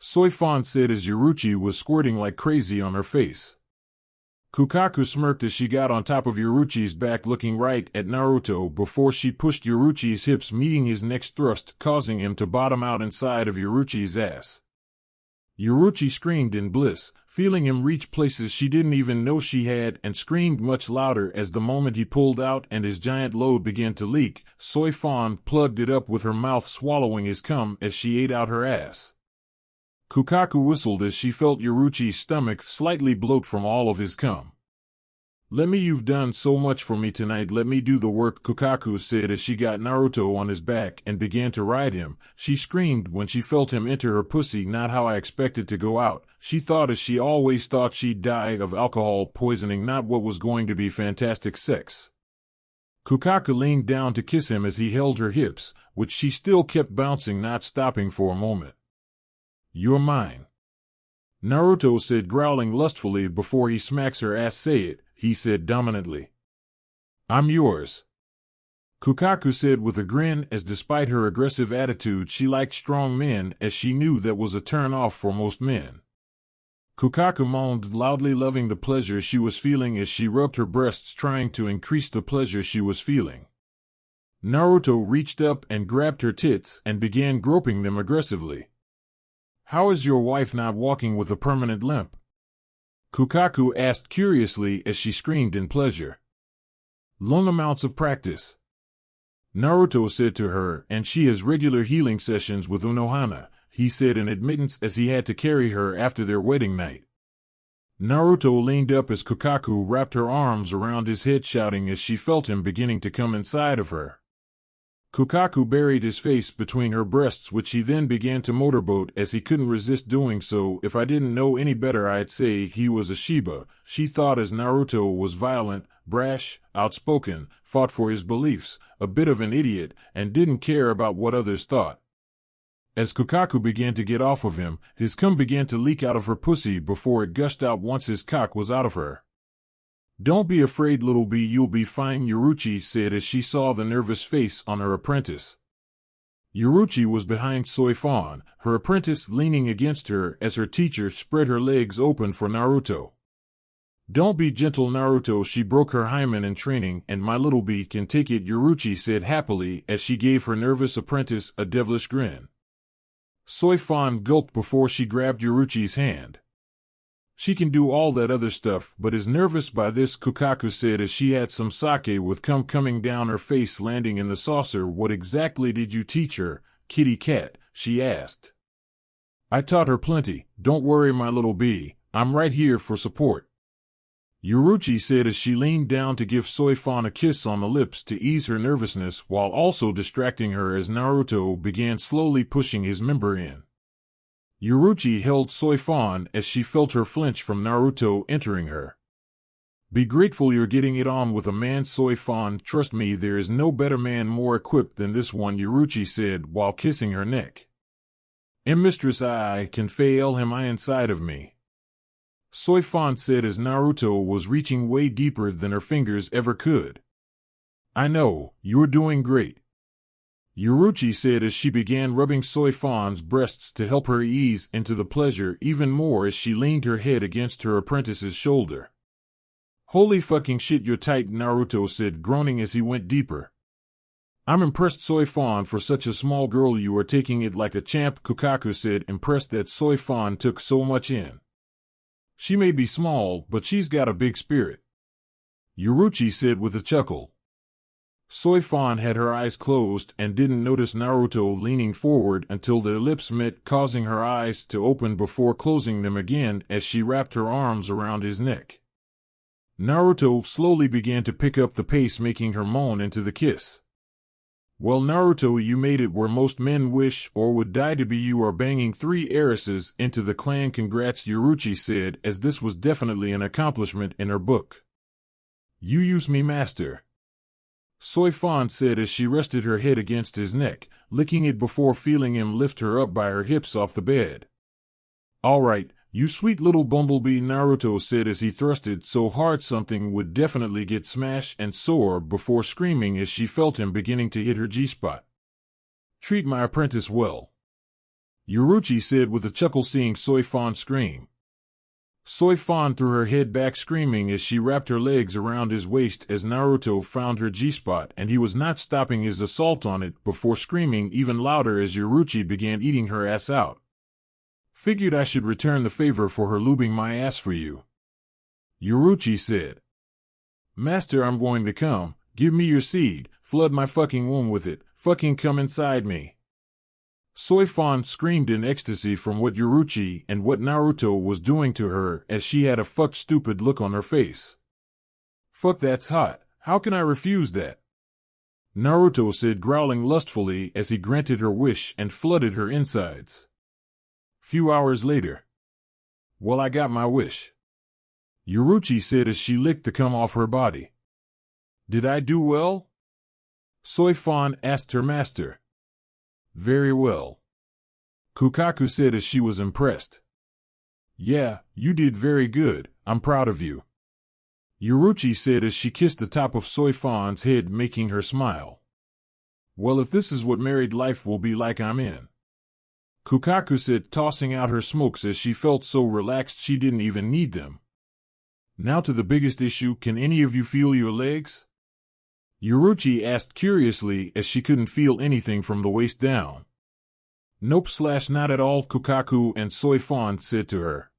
Soifan said as Yoruchi was squirting like crazy on her face. Kukaku smirked as she got on top of Yoruchi's back, looking right at Naruto before she pushed Yoruchi's hips, meeting his next thrust, causing him to bottom out inside of Yoruchi's ass. Yoruchi screamed in bliss, feeling him reach places she didn't even know she had, and screamed much louder as the moment he pulled out and his giant load began to leak, Soifan plugged it up with her mouth, swallowing his cum as she ate out her ass. Kukaku whistled as she felt Yoruchi's stomach slightly bloat from all of his cum. Let me, you've done so much for me tonight, let me do the work, Kukaku said as she got Naruto on his back and began to ride him. She screamed when she felt him enter her pussy. Not how I expected to go out, she thought, as she always thought she'd die of alcohol poisoning, not what was going to be fantastic sex. Kukaku leaned down to kiss him as he held her hips, which she still kept bouncing, not stopping for a moment. You're mine, Naruto said, growling lustfully before he smacks her ass. Say it, he said dominantly. I'm yours, Kukaku said with a grin, as despite her aggressive attitude she liked strong men, as she knew that was a turn off for most men. Kukaku moaned loudly, loving the pleasure she was feeling as she rubbed her breasts, trying to increase the pleasure she was feeling. Naruto reached up and grabbed her tits and began groping them aggressively. How is your wife not walking with a permanent limp? Kukaku asked curiously as she screamed in pleasure. Long amounts of practice, Naruto said to her, and she has regular healing sessions with Unohana, he said in admittance as he had to carry her after their wedding night. Naruto leaned up as Kukaku wrapped her arms around his head, shouting as she felt him beginning to come inside of her. Kukaku buried his face between her breasts, which he then began to motorboat as he couldn't resist doing so. If I didn't know any better, I'd say he was a Shiba, she thought, as Naruto was violent, brash, outspoken, fought for his beliefs, a bit of an idiot, and didn't care about what others thought. As Kukaku began to get off of him, his cum began to leak out of her pussy before it gushed out once his cock was out of her. "Don't be afraid, little bee, you'll be fine," Yoruchi said as she saw the nervous face on her apprentice. Yoruchi was behind Soifan, her apprentice leaning against her as her teacher spread her legs open for Naruto. "Don't be gentle, Naruto, she broke her hymen in training, and my little bee can take it," Yoruchi said happily as she gave her nervous apprentice a devilish grin. Soifan gulped before she grabbed Yoruchi's hand. "She can do all that other stuff, but is nervous by this," Kukaku said as she had some sake with cum coming down her face landing in the saucer. "What exactly did you teach her, kitty cat?" she asked. "I taught her plenty, don't worry my little bee, I'm right here for support," Yoruchi said as she leaned down to give Soifan a kiss on the lips to ease her nervousness while also distracting her as Naruto began slowly pushing his member in. Yoruchi held Soifan as she felt her flinch from Naruto entering her. "Be grateful you're getting it on with a man, Soifan, trust me, there is no better man more equipped than this one," Yoruchi said while kissing her neck. Mistress, I can fail him inside of me," Soifan said as Naruto was reaching way deeper than her fingers ever could. "I know, you're doing great," Yoruchi said as she began rubbing Soifan's breasts to help her ease into the pleasure even more as she leaned her head against her apprentice's shoulder. "Holy fucking shit, you're tight," Naruto said, groaning as he went deeper. "I'm impressed, Soifan, for such a small girl you are taking it like a champ," Kukaku said, impressed that Soifan took so much in. "She may be small, but she's got a big spirit," Yoruchi said with a chuckle. Soifan had her eyes closed and didn't notice Naruto leaning forward until their lips met, causing her eyes to open before closing them again as she wrapped her arms around his neck. Naruto slowly began to pick up the pace, making her moan into the kiss. "Well, Naruto, you made it where most men wish or would die to be. You are banging 3 heiresses into the clan. Congrats," Yoruchi said, as this was definitely an accomplishment in her book. "You use me, master," Soifan said as she rested her head against his neck, licking it before feeling him lift her up by her hips off the bed. "All right, you sweet little bumblebee," Naruto said as he thrusted so hard something would definitely get smashed and sore before screaming as she felt him beginning to hit her G-spot. "Treat my apprentice well," Yoruchi said with a chuckle seeing Soifan scream. Soifan threw her head back screaming as she wrapped her legs around his waist as Naruto found her G-spot, and he was not stopping his assault on it before screaming even louder as Yoruchi began eating her ass out. "Figured I should return the favor for her lubing my ass for you," Yoruchi said. "Master, I'm going to come. Give me your seed. Flood my fucking womb with it. Fucking come inside me," Soifan screamed in ecstasy from what Yoruchi and what Naruto was doing to her as she had a fucked stupid look on her face. "Fuck, that's hot. How can I refuse that?" Naruto said, growling lustfully as he granted her wish and flooded her insides. Few hours later. "Well, I got my wish," Yoruchi said as she licked the cum off her body. "Did I do well?" Soifan asked her master. "Very well," Kukaku said as she was impressed. "Yeah, you did very good, I'm proud of you," Yoruchi said as she kissed the top of Soifan's head, making her smile. "Well, if this is what married life will be like, I'm in," Kukaku said, tossing out her smokes as she felt so relaxed she didn't even need them. "Now to the biggest issue, can any of you feel your legs?" Yoruchi asked curiously as she couldn't feel anything from the waist down. "Nope, not at all," Kukaku and Soifan said to her.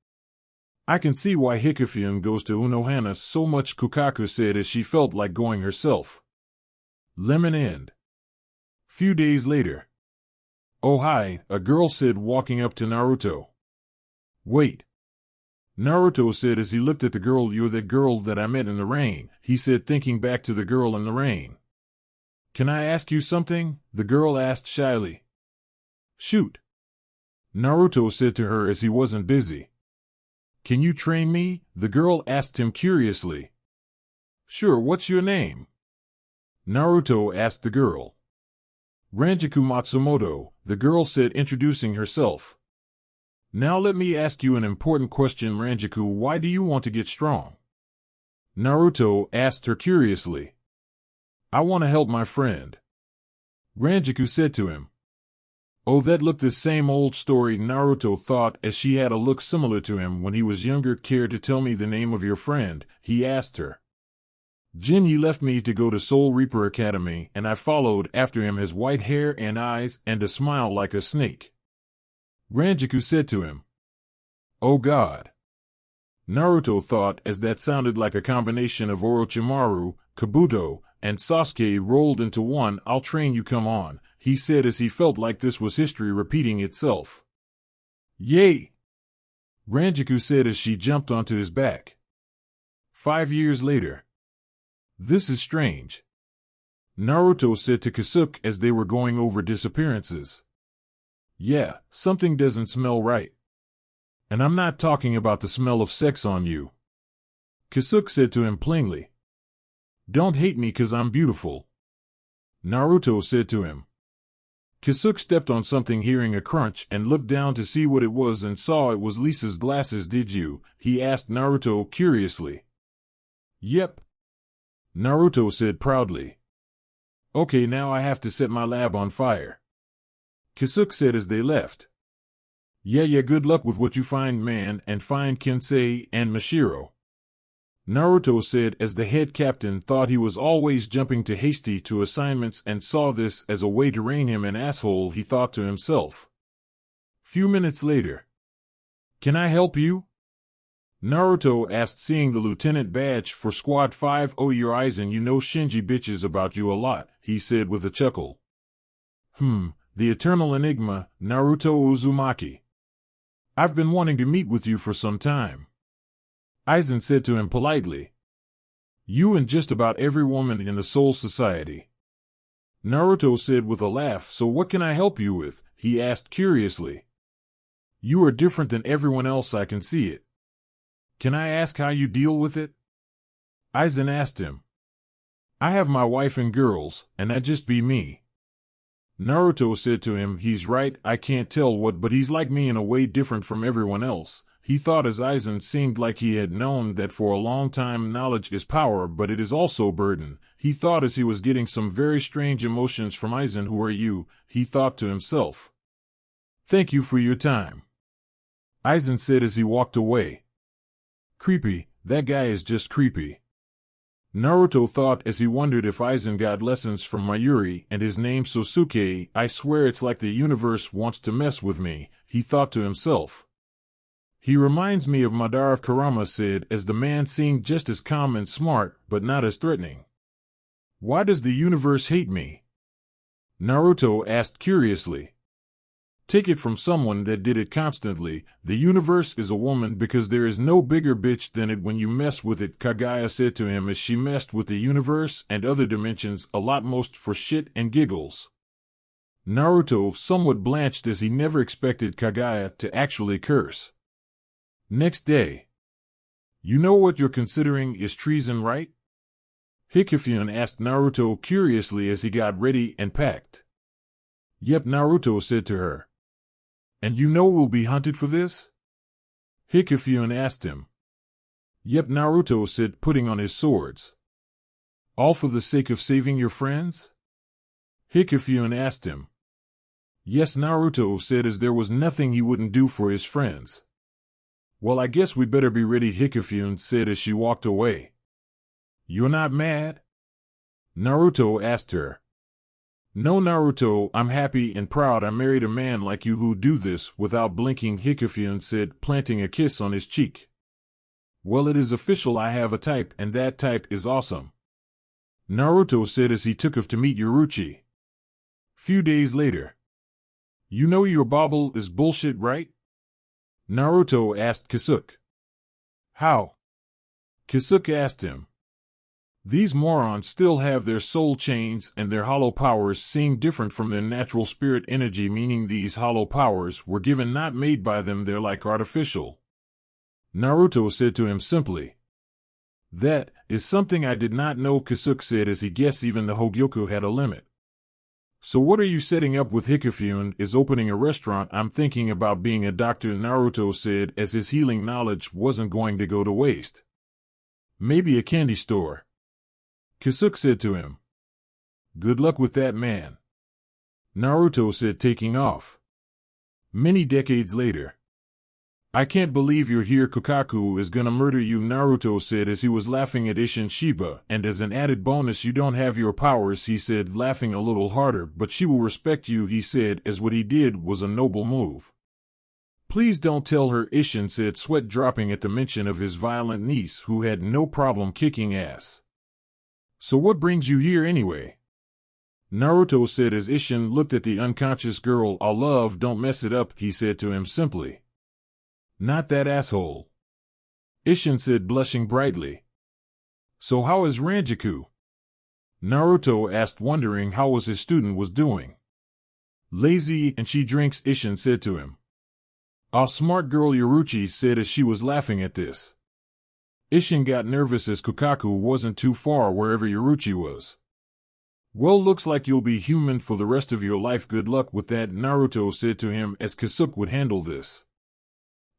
"I can see why Hikifune goes to Unohana so much," Kukaku said as she felt like going herself. Lemon end. Few days later. "Oh hi," a girl said walking up to Naruto. "Wait. Naruto said as he looked at the girl. You're that girl that I met in the rain, he said, thinking back to the girl in the rain. Can I ask you something? The girl asked shyly. Shoot. Naruto said to her as he wasn't busy. Can you train me? The girl asked him curiously. Sure, what's your name? Naruto asked the girl. Ranjaku Matsumoto, the girl said, introducing herself. Now let me ask you an important question, Ranjaku. Why do you want to get strong? Naruto asked her curiously. I want to help my friend. Ranjaku said to him. Oh, that looked the same old story, Naruto thought, as she had a look similar to him when he was younger. Care to tell me the name of your friend? He asked her. Jin, he left me to go to Soul Reaper Academy, and I followed after him. His white hair and eyes and a smile like a snake. Ranjaku said to him. Oh God. Naruto thought, as that sounded like a combination of Orochimaru, Kabuto, and Sasuke rolled into one. I'll train you, come on, he said as he felt like this was history repeating itself. Yay! Ranjaku said as she jumped onto his back. 5 years later. This is strange. Naruto said to Kasuke as they were going over disappearances. Yeah, something doesn't smell right. And I'm not talking about the smell of sex on you. Kasuke said to him plainly. Don't hate me 'cause I'm beautiful. Naruto said to him. Kasuke stepped on something, hearing a crunch, and looked down to see what it was and saw it was Lisa's glasses. Did you? He asked Naruto curiously. Yep. Naruto said proudly. Okay, now I have to set my lab on fire. Kasuke said as they left. Yeah, good luck with what you find, man, and find Kensei and Mashiro. Naruto said as the head captain thought he was always jumping too hasty to assignments and saw this as a way to rein him an asshole, he thought to himself. Few minutes later. Can I help you? Naruto asked, seeing the lieutenant badge for Squad 5. Oh, your eyes, and you know Shinji bitches about you a lot, he said with a chuckle. The eternal enigma, Naruto Uzumaki. I've been wanting to meet with you for some time. Aizen said to him politely. You and just about every woman in the Soul Society. Naruto said with a laugh. So what can I help you with? He asked curiously. You are different than everyone else, I can see it. Can I ask how you deal with it? Aizen asked him. I have my wife and girls, and that just be me. Naruto said to him. He's right, I can't tell what, but he's like me in a way, different from everyone else. He thought as Aizen seemed like he had known that for a long time. Knowledge is power, but it is also burden. He thought as he was getting some very strange emotions from Aizen. Who are you? He thought to himself. Thank you for your time. Aizen said as he walked away. Creepy, that guy is just creepy. Naruto thought as he wondered if Aizen got lessons from Mayuri and his name Sosuke. I swear it's like the universe wants to mess with me, he thought to himself. He reminds me of Madara, Kurama said as the man seemed just as calm and smart, but not as threatening. Why does the universe hate me? Naruto asked curiously. Take it from someone that did it constantly. The universe is a woman because there is no bigger bitch than it when you mess with it, Kagaya said to him as she messed with the universe and other dimensions a lot, most for shit and giggles. Naruto somewhat blanched as he never expected Kagaya to actually curse. Next day. You know what you're considering is treason, right? Hikifune asked Naruto curiously as he got ready and packed. Yep, Naruto said to her. And you know we'll be hunted for this? Hikifune asked him. Yep, Naruto said, putting on his swords. All for the sake of saving your friends? Hikifune asked him. Yes, Naruto said as there was nothing he wouldn't do for his friends. Well, I guess we better be ready, Hikifune said as she walked away. You're not mad? Naruto asked her. No, Naruto, I'm happy and proud I married a man like you who do this without blinking, Hikifune said, planting a kiss on his cheek. Well, it is official, I have a type, and that type is awesome. Naruto said as he took off to meet Yoruchi. Few days later. You know your bauble is bullshit, right? Naruto asked Kasuke. How? Kisuke asked him. These morons still have their soul chains, and their hollow powers seem different from their natural spirit energy, meaning these hollow powers were given, not made by them. They're like artificial. Naruto said to him simply. That is something I did not know, Kisuke said, as he guessed even the Hogyoku had a limit. So what are you setting up with? Hikifune is opening a restaurant. I'm thinking about being a doctor, Naruto said, as his healing knowledge wasn't going to go to waste. Maybe a candy store. Kisuke said to him. Good luck with that, man. Naruto said, taking off. Many decades later. I can't believe you're here. Kokaku is gonna murder you, Naruto said as he was laughing at Isshin Shiba, and as an added bonus you don't have your powers, he said, laughing a little harder, but she will respect you, he said, as what he did was a noble move. Please don't tell her, Isshin said, sweat dropping at the mention of his violent niece who had no problem kicking ass. So what brings you here anyway? Naruto said as Isshin looked at the unconscious girl. I'll love, don't mess it up, he said to him simply. Not that asshole. Isshin said, blushing brightly. So how is Ranjaku? Naruto asked, wondering how his student was doing. Lazy, and she drinks, Isshin said to him. Our smart girl, Yoruchi said as she was laughing at this. Isshin got nervous as Kokaku wasn't too far wherever Yoruchi was. Well, looks like you'll be human for the rest of your life. Good luck with that, Naruto said to him as Kisuke would handle this.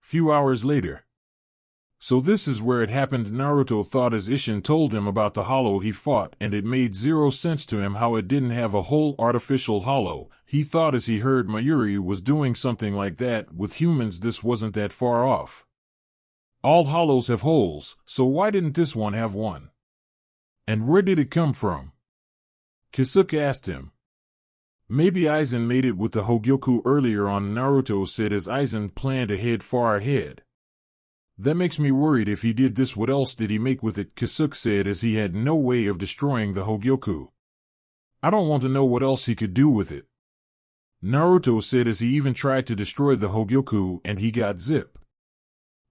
Few hours later. So this is where it happened, Naruto thought as Isshin told him about the hollow he fought, and it made zero sense to him how it didn't have a whole artificial hollow. He thought as he heard Mayuri was doing something like that with humans. This wasn't that far off. All hollows have holes, so why didn't this one have one? And where did it come from? Kisuke asked him. Maybe Aizen made it with the Hogyoku earlier on, Naruto said as Aizen planned ahead, far ahead. That makes me worried. If he did this, what else did he make with it? Kisuke said as he had no way of destroying the Hogyoku. I don't want to know what else he could do with it. Naruto said as he even tried to destroy the Hogyoku and he got zip.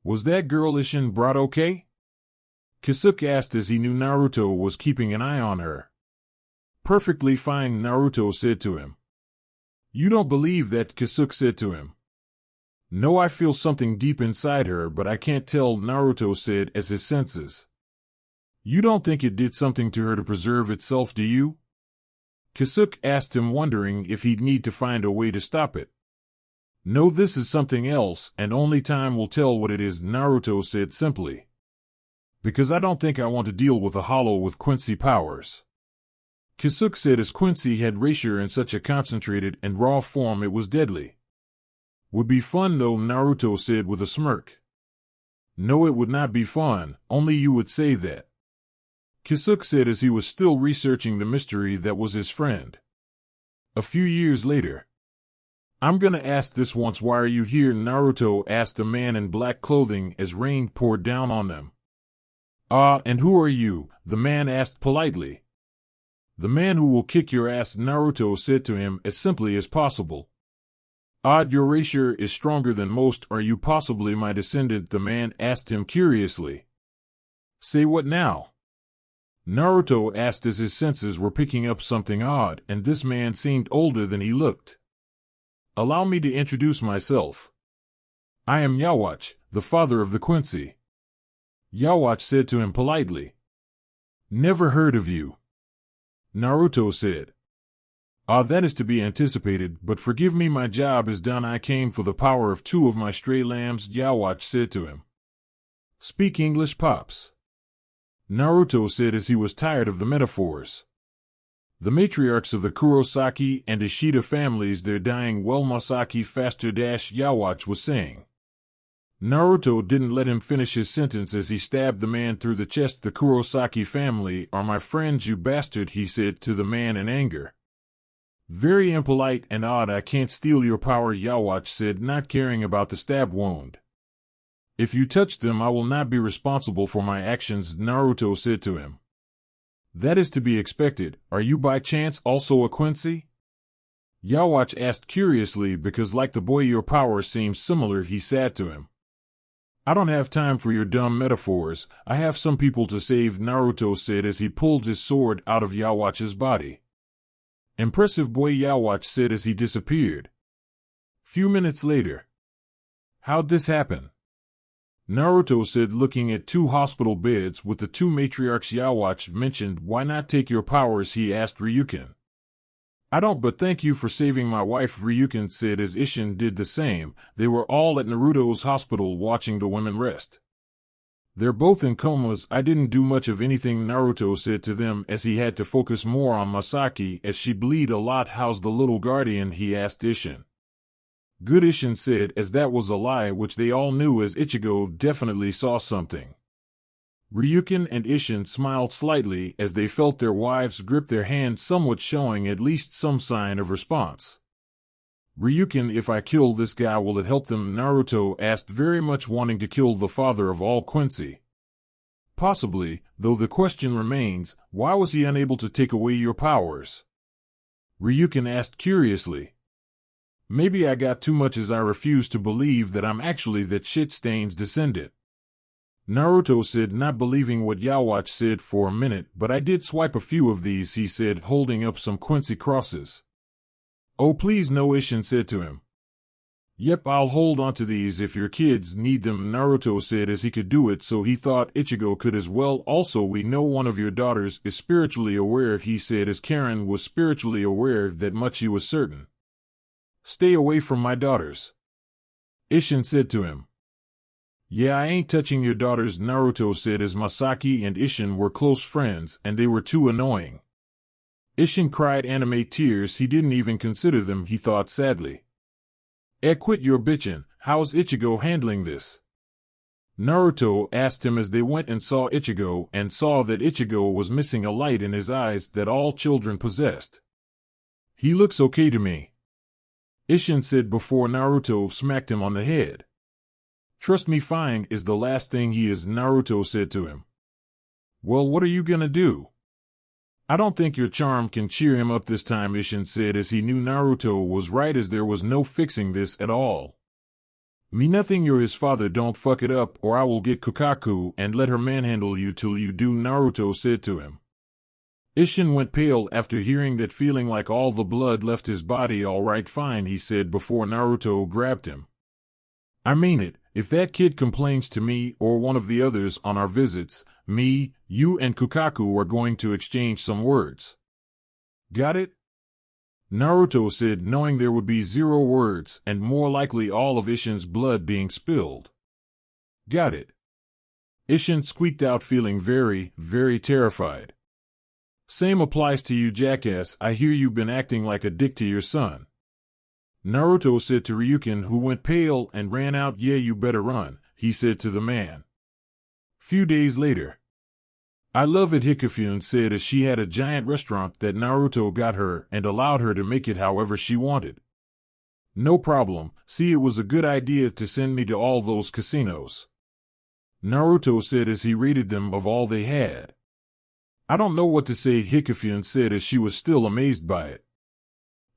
Was that girl Isshin brought okay? Kisuke asked as he knew Naruto was keeping an eye on her. Perfectly fine, Naruto said to him. You don't believe that? Kisuke said to him. No, I feel something deep inside her, but I can't tell, Naruto said as his senses. You don't think it did something to her to preserve itself, do you? Kisuke asked him, wondering if he'd need to find a way to stop it. No, this is something else, and only time will tell what it is, Naruto said simply. Because I don't think I want to deal with a hollow with Quincy powers. Kisuke said as Quincy had Erasure in such a concentrated and raw form it was deadly. Would be fun though, Naruto said with a smirk. No, it would not be fun, only you would say that. Kisuke said as he was still researching the mystery that was his friend. A few years later. I'm gonna ask this once, why are you here? Naruto asked a man in black clothing as rain poured down on them. And who are you? The man asked politely. The man who will kick your ass, Naruto said to him as simply as possible. Your Erasure is stronger than most. Are you possibly my descendant? The man asked him curiously. Say what now? Naruto asked as his senses were picking up something odd, and this man seemed older than he looked. Allow me to introduce myself. I am Yawach, the father of the Quincy. Yawach said to him politely. Never heard of you. Naruto said. That is to be anticipated, but forgive me, my job is done. I came for the power of 2 of my stray lambs, Yawach said to him. Speak English, Pops. Naruto said as he was tired of the metaphors. The matriarchs of the Kurosaki and Ishida families, they're dying well, Masaki faster dash, Yawach was saying. Naruto didn't let him finish his sentence as he stabbed the man through the chest. The Kurosaki family are my friends, you bastard, he said to the man in anger. Very impolite and odd. I can't steal your power, Yawach said, not caring about the stab wound. If you touch them, I will not be responsible for my actions, Naruto said to him. That is to be expected. Are you by chance also a Quincy? Yawach asked curiously because like the boy your power seems similar, he said to him. I don't have time for your dumb metaphors. I have some people to save, Naruto said as he pulled his sword out of Yhwach's body. Impressive boy, Yhwach said as he disappeared. Few minutes later. How'd this happen? Naruto said, looking at two hospital beds with the two matriarchs. Yhwach mentioned, why not take your powers, he asked Ryukin. I don't, but thank you for saving my wife, Ryukin said as Isshin did the same. They were all at Naruto's hospital watching the women rest. They're both in comas. I didn't do much of anything, Naruto said to them as he had to focus more on Masaki as she bleed a lot. How's the little guardian, he asked Isshin. Good, Isshin said as that was a lie which they all knew as Ichigo definitely saw something. Ryukin and Isshin smiled slightly as they felt their wives grip their hands, somewhat showing at least some sign of response. Ryukin, if I kill this guy, will it help them? Naruto asked, very much wanting to kill the father of all Quincy. Possibly, though the question remains, why was he unable to take away your powers? Ryukin asked curiously. Maybe I got too much as I refuse to believe that I'm actually that shit-stain's descendant. Naruto said, not believing what Yhwach said for a minute, but I did swipe a few of these, he said, holding up some Quincy crosses. Oh please no, Isshin said to him. Yep, I'll hold on to these if your kids need them, Naruto said as he could do it, so he thought Ichigo could as well. Also, we know one of your daughters is spiritually aware, he said as Karen was spiritually aware, that much he was certain. Stay away from my daughters, Isshin said to him. Yeah, I ain't touching your daughters, Naruto said as Masaki and Isshin were close friends and they were too annoying. Isshin cried anime tears. He didn't even consider them, he thought sadly. Quit your bitchin', how's Ichigo handling this? Naruto asked him as they went and saw Ichigo and saw that Ichigo was missing a light in his eyes that all children possessed. He looks okay to me, Isshin said before Naruto smacked him on the head. Trust me, fine is the last thing he is, Naruto said to him. Well, what are you gonna do? I don't think your charm can cheer him up this time, Isshin said as he knew Naruto was right as there was no fixing this at all. Me nothing, you're his father, don't fuck it up or I will get Kukaku and let her manhandle you till you do, Naruto said to him. Isshin went pale after hearing that, feeling like all the blood left his body. All right, fine, he said before Naruto grabbed him. I mean it, if that kid complains to me or one of the others on our visits, me, you and Kukaku are going to exchange some words. Got it? Naruto said, knowing there would be 0 words and more likely all of Isshin's blood being spilled. Got it. Isshin squeaked out, feeling very, very terrified. Same applies to you, jackass. I hear you've been acting like a dick to your son, Naruto said to Ryukin, who went pale and ran out. Yeah, you better run, he said to the man. Few days later. I love it, Hikifune said as she had a giant restaurant that Naruto got her and allowed her to make it however she wanted. No problem, see, it was a good idea to send me to all those casinos, Naruto said as he rated them of all they had. I don't know what to say, Hikifune said as she was still amazed by it.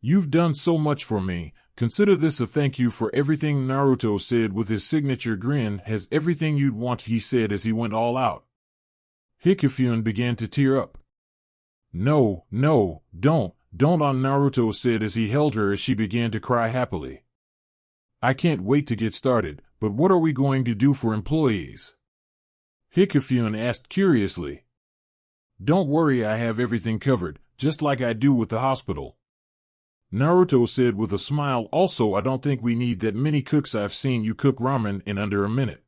You've done so much for me, consider this a thank you for everything, Naruto said with his signature grin. Has everything you'd want, he said as he went all out. Hikifune began to tear up. No, don't, Naruto said as he held her as she began to cry happily. I can't wait to get started, but what are we going to do for employees? Hikifune asked curiously. Don't worry, I have everything covered, just like I do with the hospital, Naruto said with a smile. Also, I don't think we need that many cooks. I've seen you cook ramen in under a minute.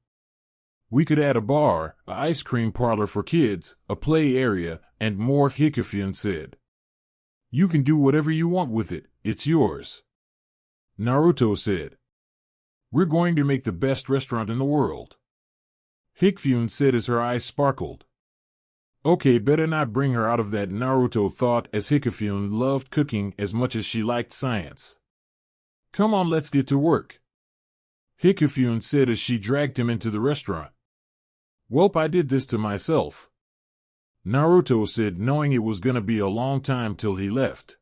We could add a bar, an ice cream parlor for kids, a play area, and more, Hikifune said. You can do whatever you want with it, it's yours, Naruto said. We're going to make the best restaurant in the world, Hikifune said as her eyes sparkled. Okay, better not bring her out of that, Naruto thought as Hikifune loved cooking as much as she liked science. Come on, let's get to work, Hikifune said as she dragged him into the restaurant. Welp, I did this to myself, Naruto said, knowing it was gonna be a long time till he left.